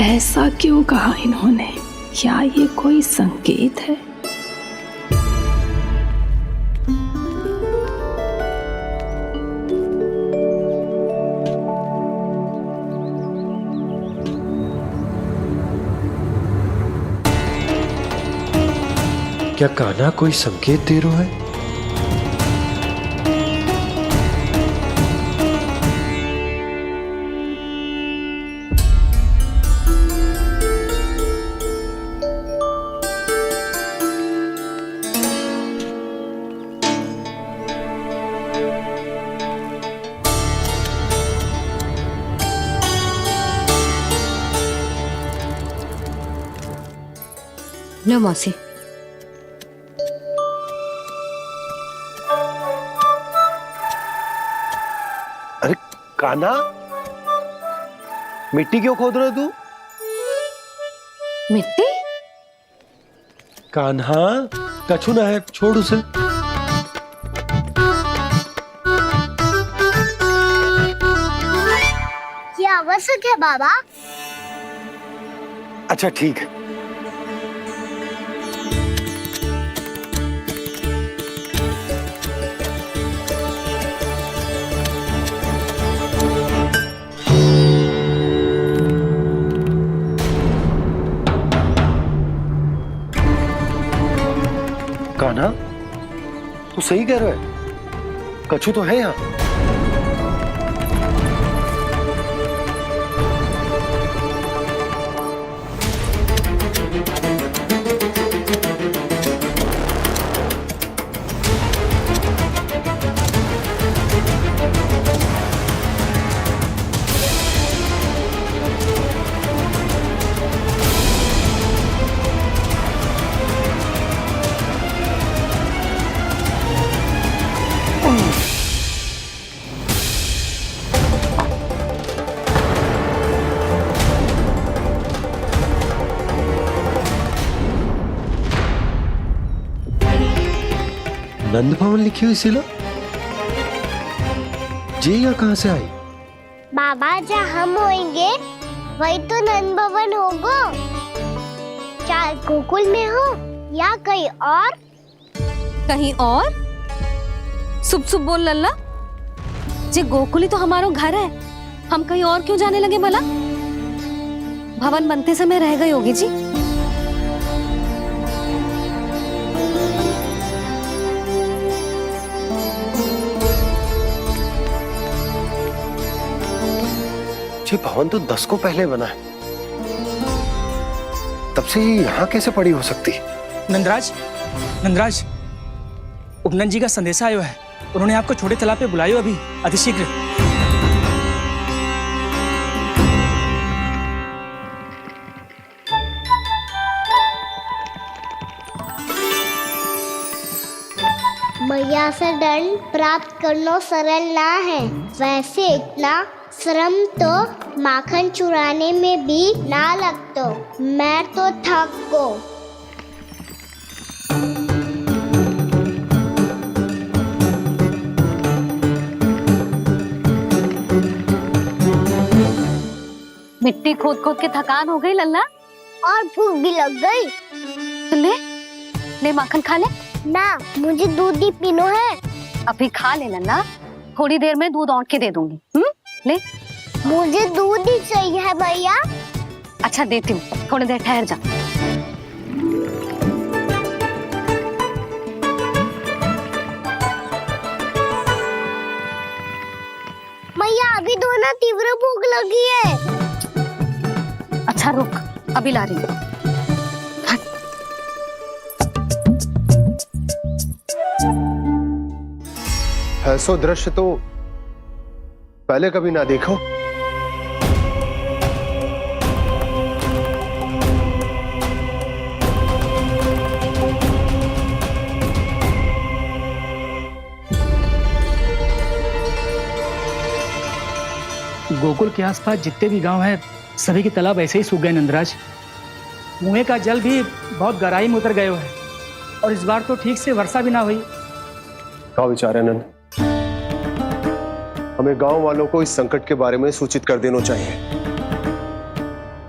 ऐसा क्यों कहा इन्होंने? क्या ये कोई संकेत है? क्या कान्हा कोई संकेत दे रहा है? लो मौसी। अरे कान्हा, मिट्टी क्यों खोद रहे तू? मिट्टी? कान्हा, कछु ना है, छोड़ उसे। ये आवश्यक है बाबा। अच्छा ठीक है। ना, तू सही कह रहा है, कछु तो है यहाँ। नंद भवन लिखी हुई सिला, जी यहाँ कहाँ से आई? बाबा जहाँ हम होंगे वही तो नंद भवन होगा। चाहे गोकुल में हो या कहीं और। कहीं और? सुब सुब बोल लल्ला, जे गोकुल ही तो हमारा घर है, हम कहीं और क्यों जाने लगे भला? भवन बनते समय रह गई होगी जी। ये भवन तो 10 को पहले बना है, तब से ही यहाँ कैसे पड़ी हो सकती? नंदराज, नंदराज, उपनंद जी का संदेशा आयो है, उन्होंने आपको छोटे तालाब पे बुलायो अभी अतिशीघ्र। मैया से दंड प्राप्त करना सरल ना है, वैसे इतना श्रम तो माखन चुराने में भी ना लगता। मैं तो थक गो। मिट्टी खोद खोद के थकान हो गई लल्ला, और भूख भी लग गई। तो ले माखन खा ले। ना, मुझे दूध ही पीना है। अभी खा ले लल्ला, थोड़ी देर में दूध औंट के दे दूंगी। ले। मुझे दूध ही चाहिए है भैया। अच्छा देती हूँ, थोड़ी देर ठहर जा। मैया अभी तो ना तीव्र भूख लगी है। अच्छा रुक, अभी ला रही हूँ। ऐसा दृश्य तो पहले कभी ना देखो। गोकुल के आसपास जितने भी गांव हैं, सभी के तालाब ऐसे ही सूख गए नंदराज। कुएं का जल भी बहुत गहराई में उतर गए है, और इस बार तो ठीक से वर्षा भी ना हुई। क्या विचार है नंद? हमें गांव वालों को इस संकट के बारे में सूचित कर देना चाहिए,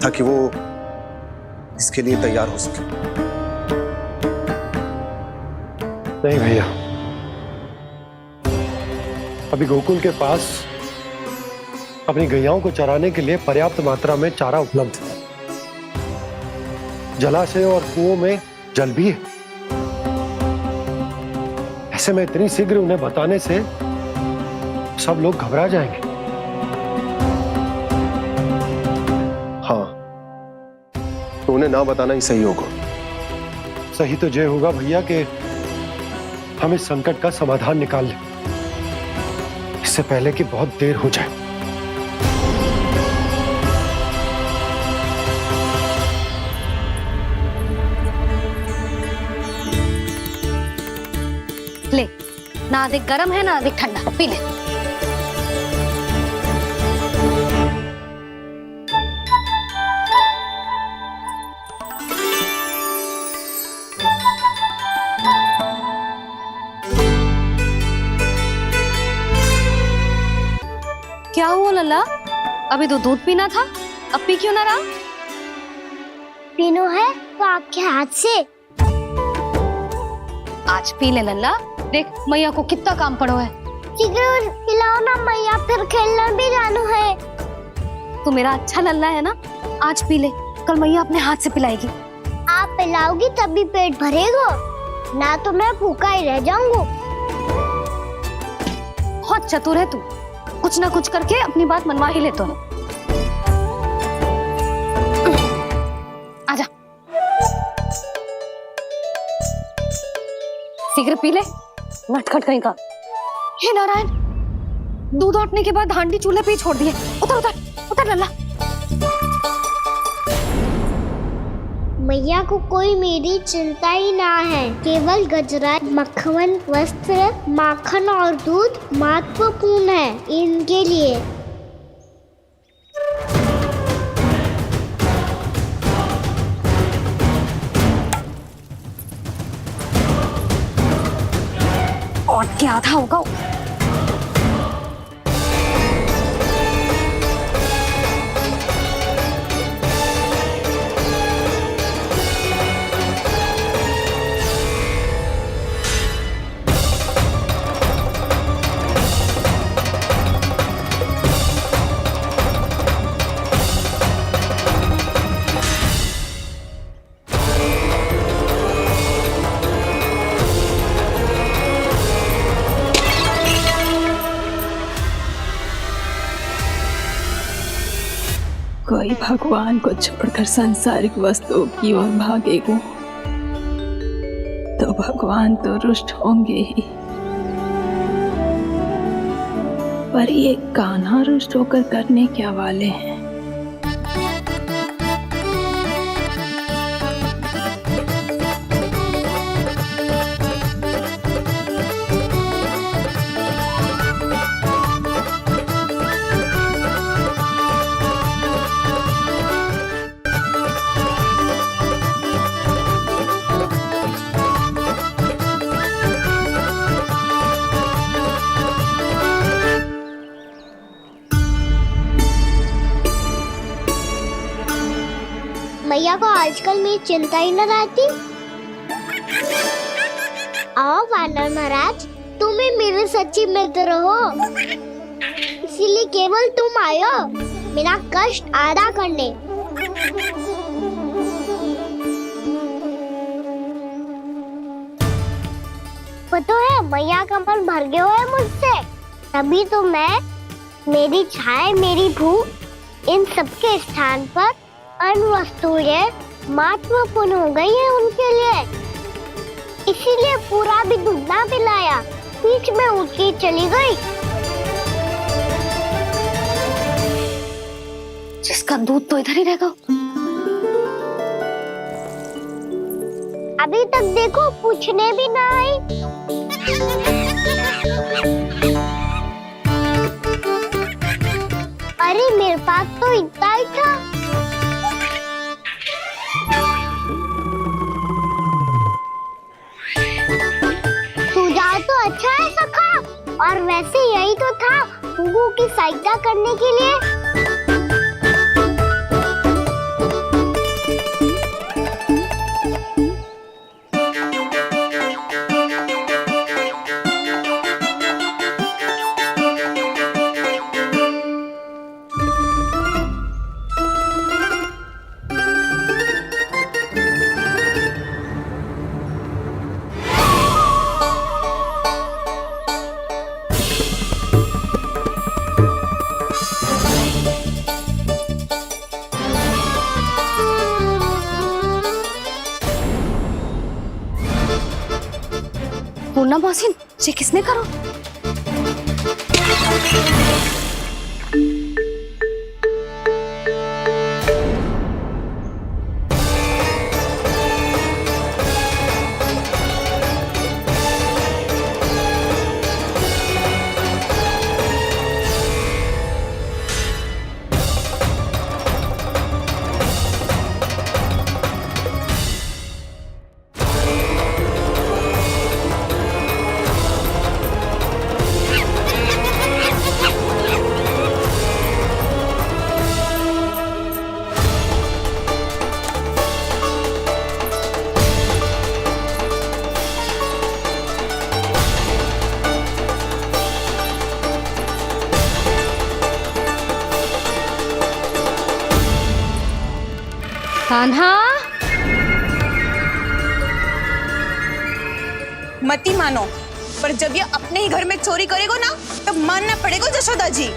ताकि वो इसके लिए तैयार हो सके। नहीं भैया, अभी गोकुल के पास अपनी गैयाओं को चराने के लिए पर्याप्त मात्रा में चारा उपलब्ध है। जलाशय और कुओं में जल भी है। ऐसे में इतनी शीघ्र उन्हें बताने से सब लोग घबरा जाएंगे। हाँ, तो उन्हें ना बताना ही सही होगा। सही तो ये होगा भैया कि हम इस संकट का समाधान निकाल लें, इससे पहले कि बहुत देर हो जाए। ले, ना अधिक गर्म है ना अधिक ठंडा, पी ले। क्या हुआ लल्ला? अभी तो दूध पीना था, अब पी क्यों ना रहा? पीनो है तो आपके हाथ से। आज पी ले लल्ला, देख मैया को कितना काम पड़ो है। शीघ्र पिलाओ ना मैया, फिर खेलने भी जाना है। तू मेरा अच्छा लल्ला है ना, आज पी ले, कल मैया अपने हाथ से पिलाएगी। आप पिलाओगी तभी पेट भरेगा। ना तो मैं भूखा ही रह जाऊंगा। बहुत चतुर है तू, कुछ ना कुछ करके अपनी बात मनवा ही लेता है। आजा, शीघ्र पी ले, नटखट कहीं का। हे नारायण, दूध औटने के बाद हांडी चूल्हे पे ही छोड़ दिए। उतर उतर उतर लल्ला। मैया को कोई मेरी चिंता ही ना है। केवल गजरा, मक्खन, वस्त्र, माखन और दूध महत्वपूर्ण है इनके लिए। और क्या था होगा। कोई भगवान को छोड़कर सांसारिक वस्तुओं की ओर भागेगा तो भगवान तो रुष्ट होंगे ही, पर ये कान्हा रुष्ट होकर करने क्या वाले हैं। मैया को आजकल मेरी चिंता ही न रहती। आओ वानर महाराज, तुम ही मेरे सच्ची मित्र हो, इसीलिए केवल तुम आयो मेरा कष्ट आधा करने। पता है मैया का मन भर गया है मुझसे, तभी तो मैं, मेरी छाया, मेरी भूख, इन सबके स्थान पर अन्य वस्तुएं महत्वपूर्ण हो गई है उनके लिए। इसीलिए पूरा भी दूध ना पिलाया, बीच में उठ के चली गई। जिसका दूध तो इधर ही रहेगा। अभी तक देखो पूछने भी ना आई। अरे मेरे पास तो इतना ही था। सुझाव तो अच्छा है सखा, और वैसे यही तो था गुगू की सहायता करने के लिए। पूर्णा मौसी, ये किसने करो? कान्हा, मत ही मानो, पर जब ये अपने ही घर में चोरी करेगा ना तब मानना पड़ेगा जशोदा जी।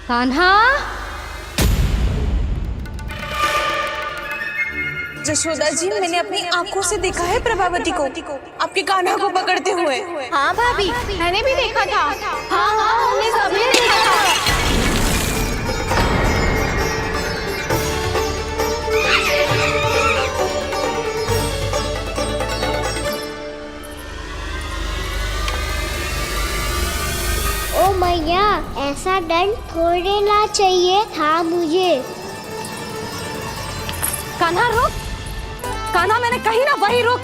कान्हा, जशोदा जी, मैंने अपनी आंखों से देखा है प्रभावती को आपके कान्हा को पकड़ते हुए। हाँ भाभी, मैंने भी देखा था। हाँ हाँ, हमने सबने देखा था। ओ मैया, ऐसा दंड थोड़े ना चाहिए था मुझे। कान्हा रुक, कान्हा मैंने कही ना वही रुक।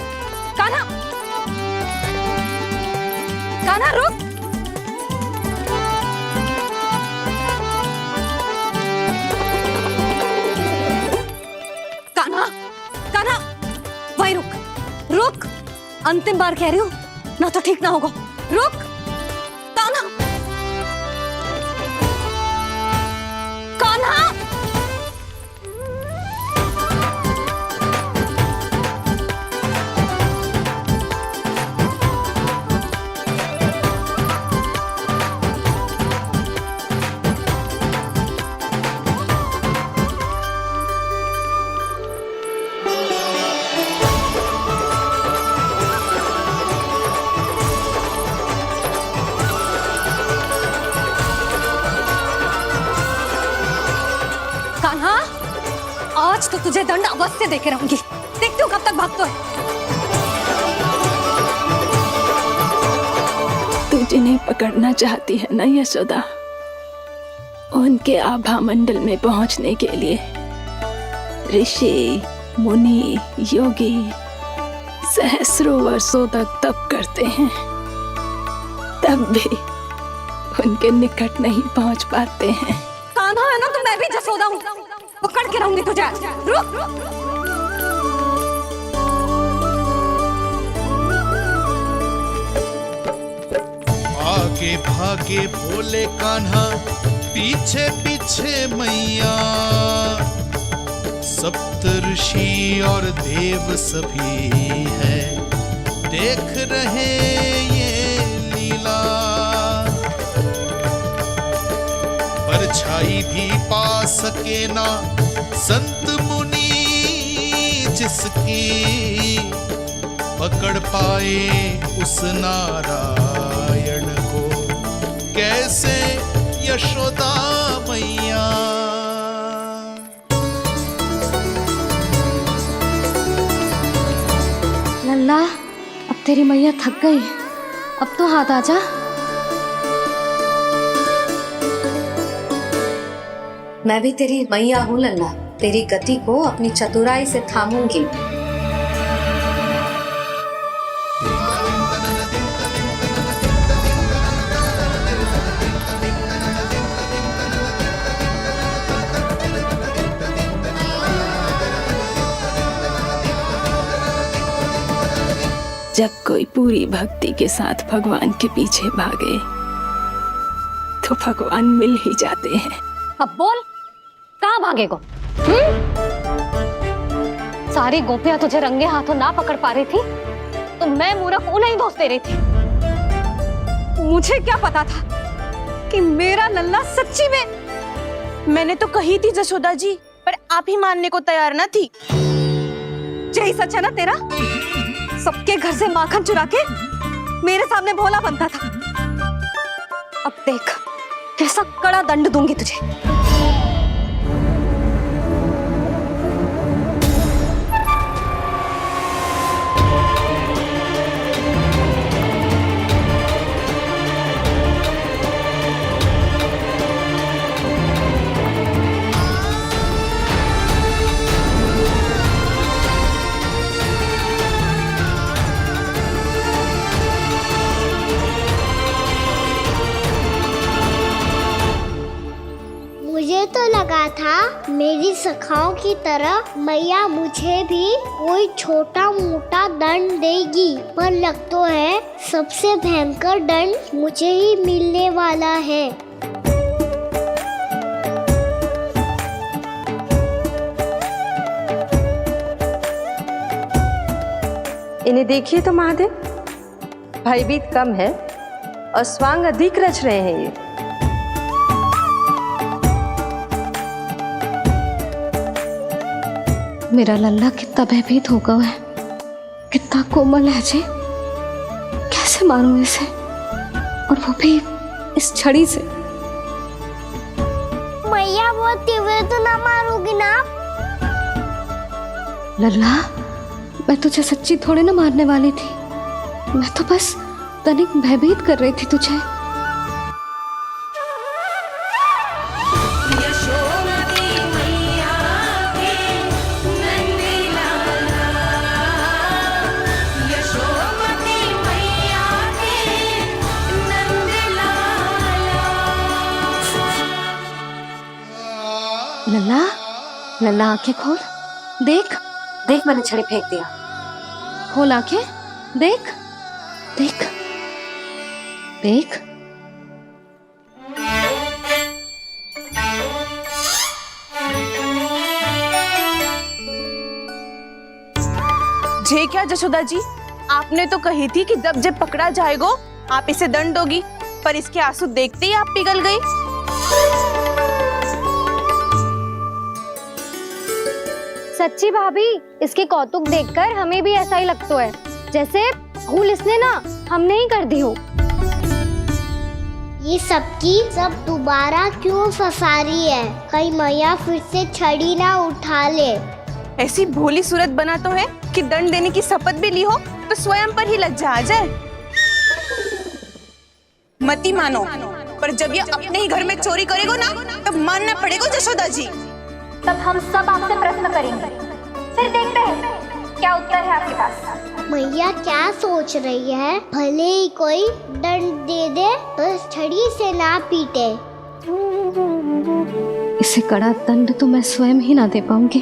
कान्हा, कान्हा रुक। कान्हा, कान्हा वही रुक, रुक। अंतिम बार कह रही हूँ, ना तो ठीक ना होगा। रुक कान्हा, कान्हा। कान्हा, आज तो तुझे दंड अवश्य देके रहूंगी। देखती हूँ कब तक भागता है। तू जिन्हें पकड़ना चाहती है ना यशोदा, उनके आभा मंडल में पहुंचने के लिए ऋषि, मुनि, योगी सहस्रों वर्षों तक तप करते हैं, तब भी उनके निकट नहीं पहुंच पाते हैं। कान्हा है ना, तो मैं भी जसोदा हूँ, पकड़ के रहूंगी तुझे। रुक। आगे भागे भोले कान्हा, पीछे पीछे मैया, सप्त ऋषि और देव सभी है देख रहे ये लीला। परछाई भी पा सके ना संत मुनि जिसकी, पकड़ पाए उस नारायण को कैसे यशोदा मैया। लल्ला, अब तेरी मैया थक गई, अब तो हाथ आजा। मैं भी तेरी मैया हूँ लल्ला, तेरी गति को अपनी चतुराई से थामूंगी। जब कोई पूरी भक्ति के साथ भगवान के पीछे भागे तो भगवान मिल ही जाते हैं। अब बोल, कहाँ भागेगो? सारी गोपियां तुझे रंगे हाथों ना पकड़ पा रही थी तो मैं मूर्ख उन्हें ही दोष दे रही थी। मुझे क्या पता था कि मेरा लल्ला सच्ची में। मैंने तो कही थी जशोदा जी, पर आप ही मानने को तैयार ना थी। यही सच है ना तेरा? सबके घर से माखन चुरा के मेरे सामने भोला बनता था। अब देख कैसा कड़ा दंड दूंगी तुझे। मेरी सखाओं की तरह मैया मुझे भी कोई छोटा मोटा दंड देगी, पर लग तो है सबसे भयंकर दंड मुझे ही मिलने वाला है। इन्हें देखिए तो महादेव, भयभीत कम है और स्वांग अधिक रच रहे हैं ये। मेरा लल्ला कितना भयभीत होगा है, कितना कोमल है जी, कैसे मारूं इसे, और वो भी इस छड़ी से। मैया बहुत तीव्र तो ना मारोगी ना? लल्ला, मैं तुझे सच्ची थोड़े ना मारने वाली थी, मैं तो बस तनिक भयभीत कर रही थी तुझे। लल्ला, लल्ला आंखें खोल, देख देख मैंने छड़ी फेंक दिया। खोल आंखें, देख देख देख। जे क्या जशोदा जी, आपने तो कही थी कि जब जब पकड़ा जाएगा आप इसे दंड दोगी, पर इसके आंसू देखते ही आप पिघल गई। सच्ची भाभी, इसके कौतुक देखकर हमें भी ऐसा ही लगता है, जैसे भूल इसने ना हमने ही कर दी हो। ये सबकी सब दोबारा क्यों फंसा रही है? कहीं मैया फिर से छड़ी ना उठा ले। ऐसी भोली सूरत बना तो है कि दंड देने की शपथ भी ली हो तो स्वयं पर ही लज्जा आ जाए। मती मानो, पर जब ये अपने ही घर में चोरी करेगो ना, तब मानना पड़ेगा जशोदा जी। तब हम सब आपसे प्रश्न करेंगे, फिर देखते हैं क्या उत्तर है आपके पास। मैया क्या सोच रही है? भले ही कोई दंड दे दे, बस छड़ी से ना पीटे। इसे कड़ा दंड तो मैं स्वयं ही ना दे पाऊंगी,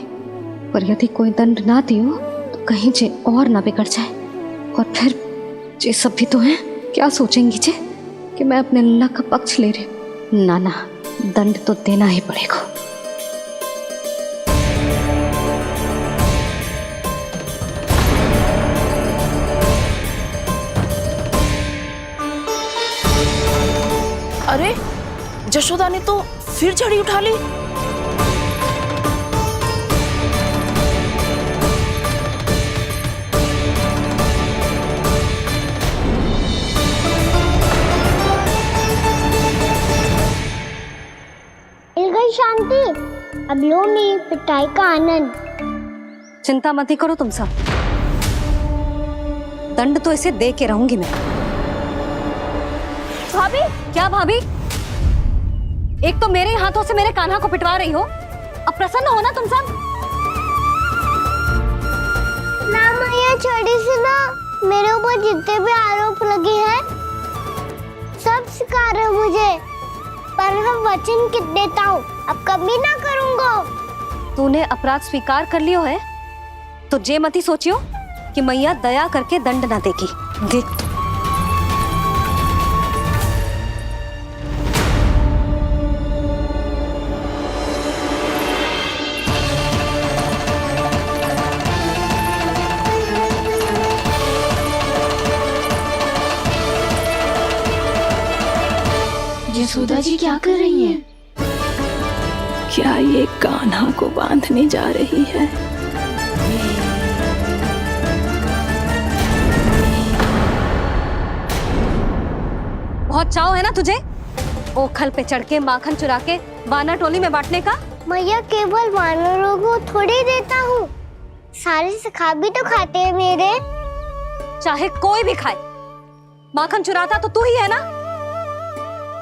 पर यदि कोई दंड ना दियो तो कहीं जे और ना बिगड़ जाए, और फिर जे सब भी तो हैं, क्या सोचेंगी जे कि मैं अपने लल्ला का पक्ष ले रही। ना ना, दंड तो देना ही पड़ेगा। अरे जशोदा ने तो फिर छड़ी उठा ली। मिल गई शांति, अब लो मेरी पिटाई का आनंद। चिंता मत ही करो तुम सब, दंड तो इसे दे के रहूंगी मैं। भाभी, क्या भाभी? एक तो मेरे हाथों से मेरे कान्हा को पिटवा रही हो, अब प्रसन्न हो ना तुम सब? ना मैया, छड़ी से ना मेरे ऊपर जितने भी आरोप लगे हैं सब स्वीकार है मुझे, पर मैं वचन कित देता हूँ, अब कभी ना करूँगा। तूने अपराध स्वीकार कर लियो है तो जे मत ही सोचियो कि मैया दया करके दंड ना देगी। देख तू। यशोदा जी क्या कर रही हैं? क्या ये कान्हा को बांधने जा रही है? बहुत चाव है ना तुझे ओखल पे चढ़ के माखन चुरा के वानर टोली में बांटने का? मैया, केवल वानरों को थोड़ी देता हूँ, सारे सखा भी तो खाते हैं मेरे। चाहे कोई भी खाए, माखन चुराता तो तू ही है ना।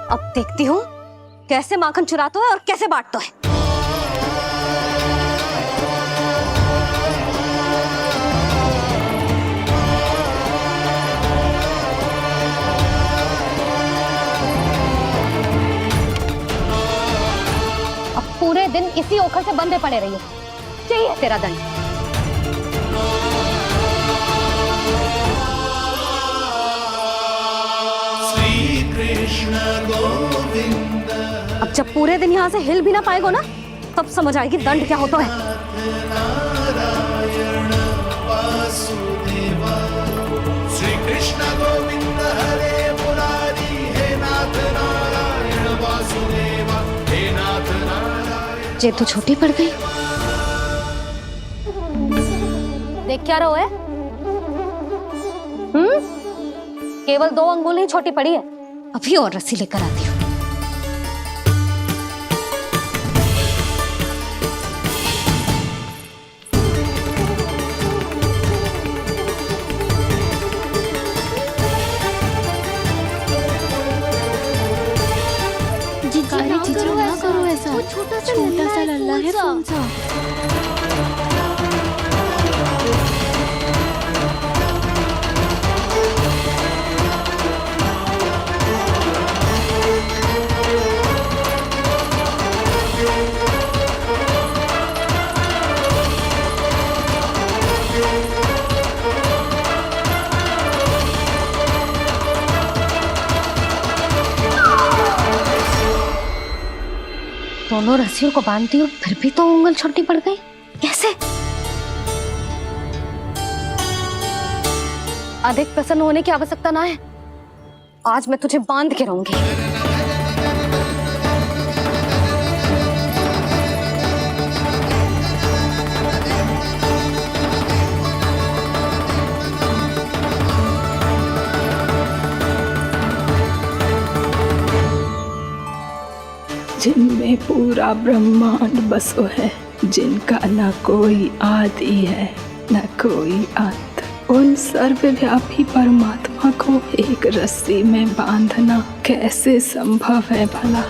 अब देखती हूँ कैसे माखन चुराता है और कैसे बांटता है। अब पूरे दिन इसी पोखर से बंधे पड़े रहिए। चाहिए तेरा दंड। श्री कृष्ण गोविंद। अब जब पूरे दिन यहाँ से हिल भी ना पाएगो ना, तब समझ आएगी दंड क्या होता है। नारायण वासुदेवा। श्री कृष्ण गोविंद हरे मुरारी। हे नाथ नारायण वासुदेवा। हे नाथ नारायण। जे तो छोटी पड़ गई। देख क्या रहो है? केवल 2 अंगुल ही छोटी पड़ी है। अभी और रस्सी लेकर आती हूँ। जीजू ना करो ऐसा। छोटा सा लल्ला है कौन सा? दोनों रस्सियों को बांधती हूँ, फिर भी तो उंगल छोटी पड़ गई। कैसे? अधिक प्रसन्न होने की आवश्यकता ना है। आज मैं तुझे बांध के रहूंगी। जिनमें पूरा ब्रह्मांड बसो है, जिनका न कोई आदि है न कोई अंत, उन सर्वव्यापी परमात्मा को एक रस्सी में बांधना कैसे संभव है भला?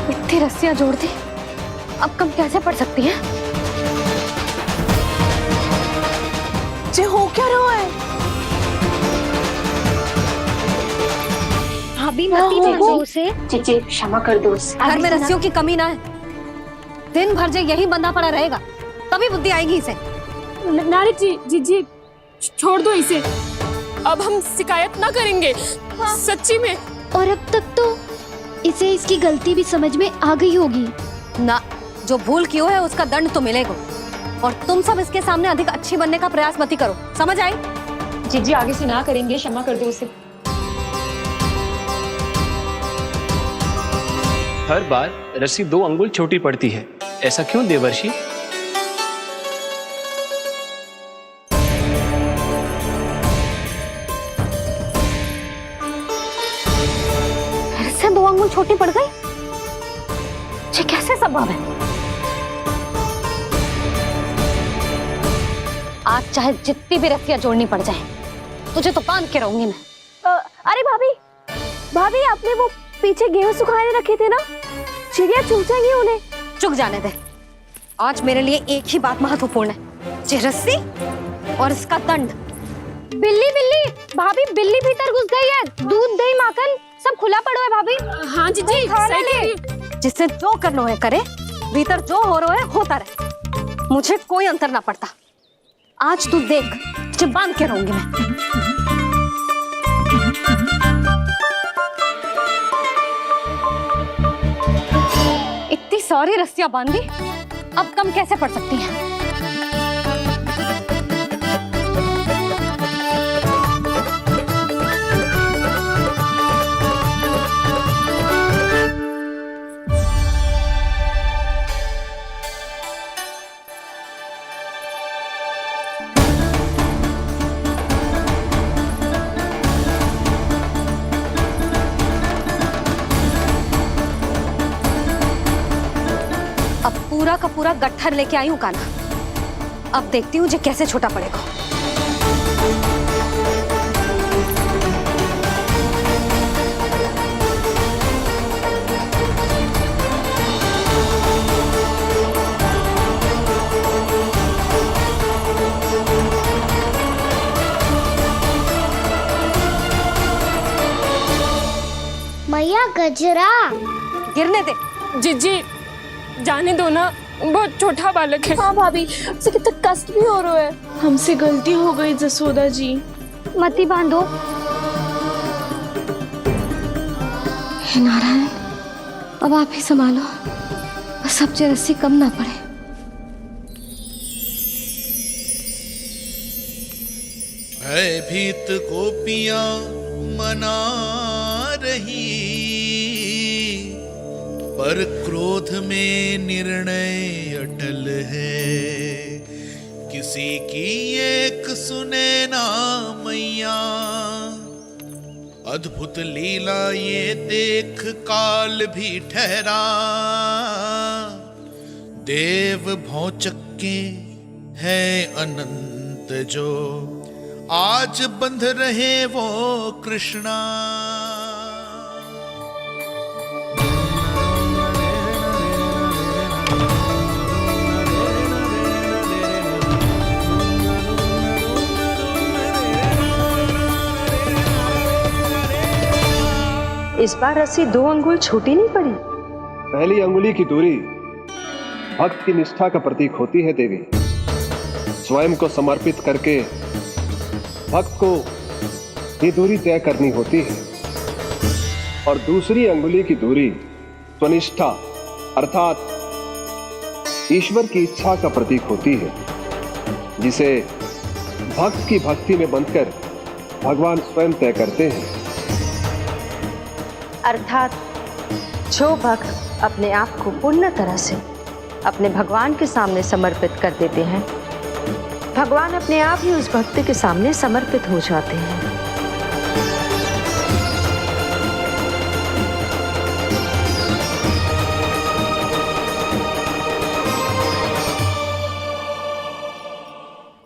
इतनी रस्सियां जोड़ दी, अब कम कैसे पड़ सकती हैं? जे हो क्या रहा है? भाभी मत से चीची क्षमा कर दो। घर में रस्सियों की कमी ना है। दिन भर जो यही बंधा पड़ा रहेगा, तभी बुद्धि आएगी इसे। नारी जी छोड़ दो इसे। अब हम शिकायत ना करेंगे। सच्ची में। और अब तक तो इसे इसकी गलती भी समझ में आ गई होगी ना। जो भूल की है उसका दंड तो मिलेगा। और तुम सब इसके सामने अधिक अच्छी बनने का प्रयास मत ही करो, समझ आई? जीजी आगे से ना करेंगे, क्षमा कर दो उसे। हर बार रस्सी 2 अंगुल छोटी पड़ती है, ऐसा क्यों देवर्षि? फिर से 2 अंगुल छोटी पड़ गई? ये कैसे संभव है? आज चाहे जितनी भी रस्सियां जोड़नी पड़ जाए, तुझे तो बांध के रहूंगी मैं। अरे भाभी आपने वो पीछे गेहूं सुखाने रखे थे ना, चिड़िया चुग जाएंगी उन्हें। चुग जाने दे। आज मेरे लिए एक ही बात महत्वपूर्ण है, ये रस्सी और इसका दंड। बिल्ली भाभी, बिल्ली भीतर घुस गई है। दूध दही माखन सब खुला पड़ो है भाभी। हाँ जीजी सही कह रही है। जिससे जो करना है करे, भीतर जो हो रहा है होता रहे, मुझे कोई अंतर ना पड़ता। आज तू देख, तुझे बांध के रहूंगी मैं। इतनी सारी रस्सियां बांधी, अब कम कैसे पड़ सकती हैं? पूरा का पूरा गट्ठर लेके आई हूँ कान्हा। अब देखती हूँ जे कैसे छोटा पड़ेगा। कचरा। गिरने दे। जिजी जाने दो ना, बहुत छोटा बालक है। हाँ भाभी, उसे कितना कष्ट भी हो रहा है। हमसे गलती हो गई जसोदा जी। मती बांधो। हे नारायण, अब आप ही संभालो, बस अब रस्सी कम ना पड़े। भयभीत गोपियां मना रही, पर क्रोध में निर्णय अटल है। किसी की एक सुने ना मैया, अद्भुत लीला ये देख काल भी ठहरा। देव भौचक्के हैं अनंत जो, आज बंध रहे वो कृष्णा। इस बार रस्सी 2 अंगुल छोटी नहीं पड़ी। पहली अंगुली की दूरी भक्त की निष्ठा का प्रतीक होती है देवी। स्वयं को समर्पित करके भक्त को ये दूरी तय करनी होती है। और दूसरी अंगुली की दूरी स्वनिष्ठा अर्थात ईश्वर की इच्छा का प्रतीक होती है, जिसे भक्त की भक्ति में बंधकर भगवान स्वयं तय करते हैं। अर्थात जो भक्त अपने आप को पूर्ण तरह से अपने भगवान के सामने समर्पित कर देते हैं, भगवान अपने आप ही उस भक्त के सामने समर्पित हो जाते हैं।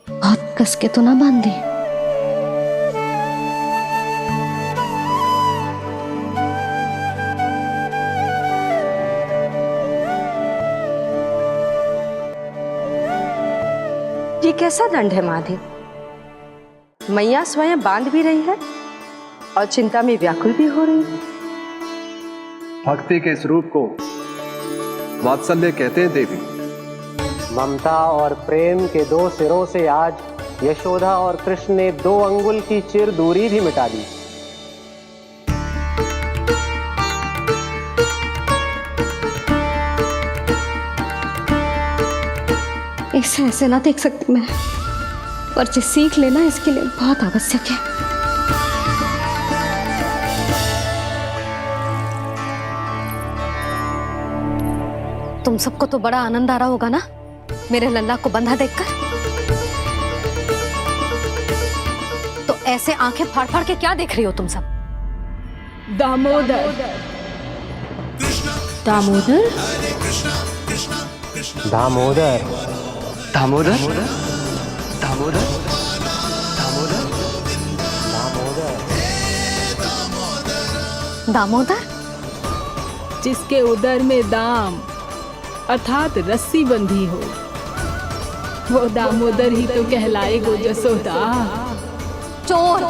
बहुत कस के तो ना बांधे। ये कैसा दंड है माधे? मैया स्वयं बांध भी रही है और चिंता में व्याकुल भी हो रही है। भक्ति के इस रूप को वात्सल्य कहते हैं देवी। ममता और प्रेम के 2 सिरों से आज यशोदा और कृष्ण ने 2 अंगुल की चिर दूरी भी मिटा दी। ऐसे ऐसे ना देख सकती मैं, पर जो सीख लेना इसके लिए बहुत आवश्यक है। तुम सबको तो बड़ा आनंद आ रहा होगा ना मेरे लल्ला को बंधा देखकर। तो ऐसे आंखें फाड़ फाड़ के क्या देख रही हो तुम सब? दामोदर। दामोदर? दामोदर दामोदर दामोदर दामोदर? जिसके उदर में दाम अर्थात रस्सी बंधी हो, वो दामोदर ही तो कहलाए गो जसोदा। चोर,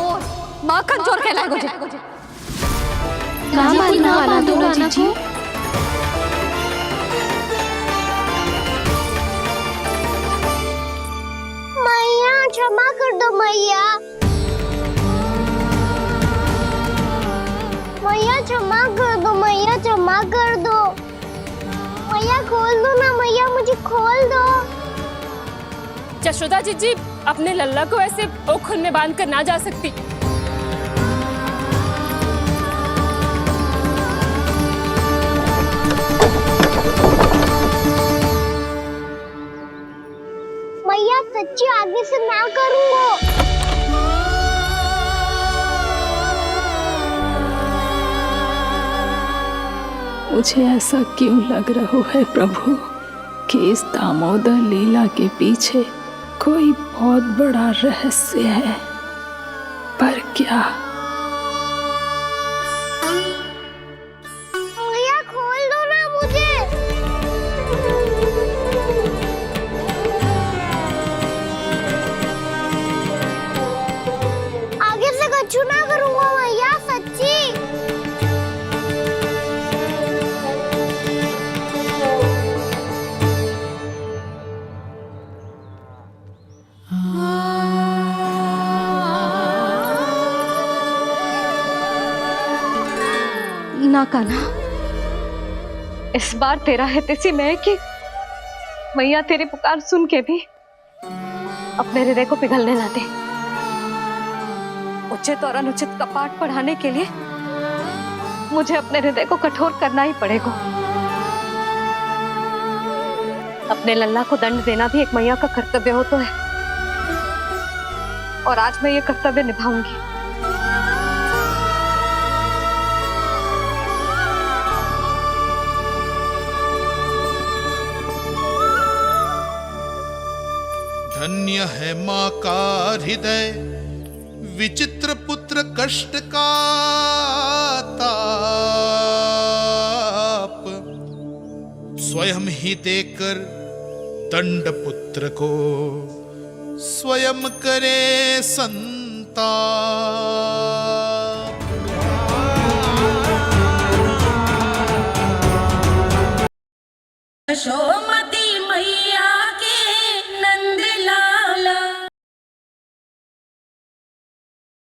माखन चोर कहलाए गो। मैया क्षमा कर दो मैया। मैया क्षमा कर दो, मैया क्षमा कर दो। मैया खोल दो ना मैया, मुझे खोल दो। यशोदा जी अपने लल्ला को ऐसे ओखल में बांध कर ना जा सकती। मैया सच्ची आगे से ना करूंगा। मुझे ऐसा क्यों लग रहा है प्रभु कि इस दामोदर लीला के पीछे कोई बहुत बड़ा रहस्य है, पर क्या? मैया खोल दो ना मुझे। आगे से कछु ना करूंगा मैया, सच्ची। ना कान्हा, इस बार तेरा है तेसी मैं कि मैया तेरी पुकार सुन के भी अपने हृदय को पिघलने ना दे। उचित और अनुचित का पाठ पढ़ाने के लिए मुझे अपने हृदय को कठोर करना ही पड़ेगा। अपने लल्ला को दंड देना भी एक मैया का कर्तव्य हो तो है, और आज मैं ये कर्तव्य निभाऊंगी। धन्य है माँ का हृदय, विचित्र पुत्र कष्ट का ताप, स्वयं ही देकर दंड पुत्र को स्वयं करे संताप।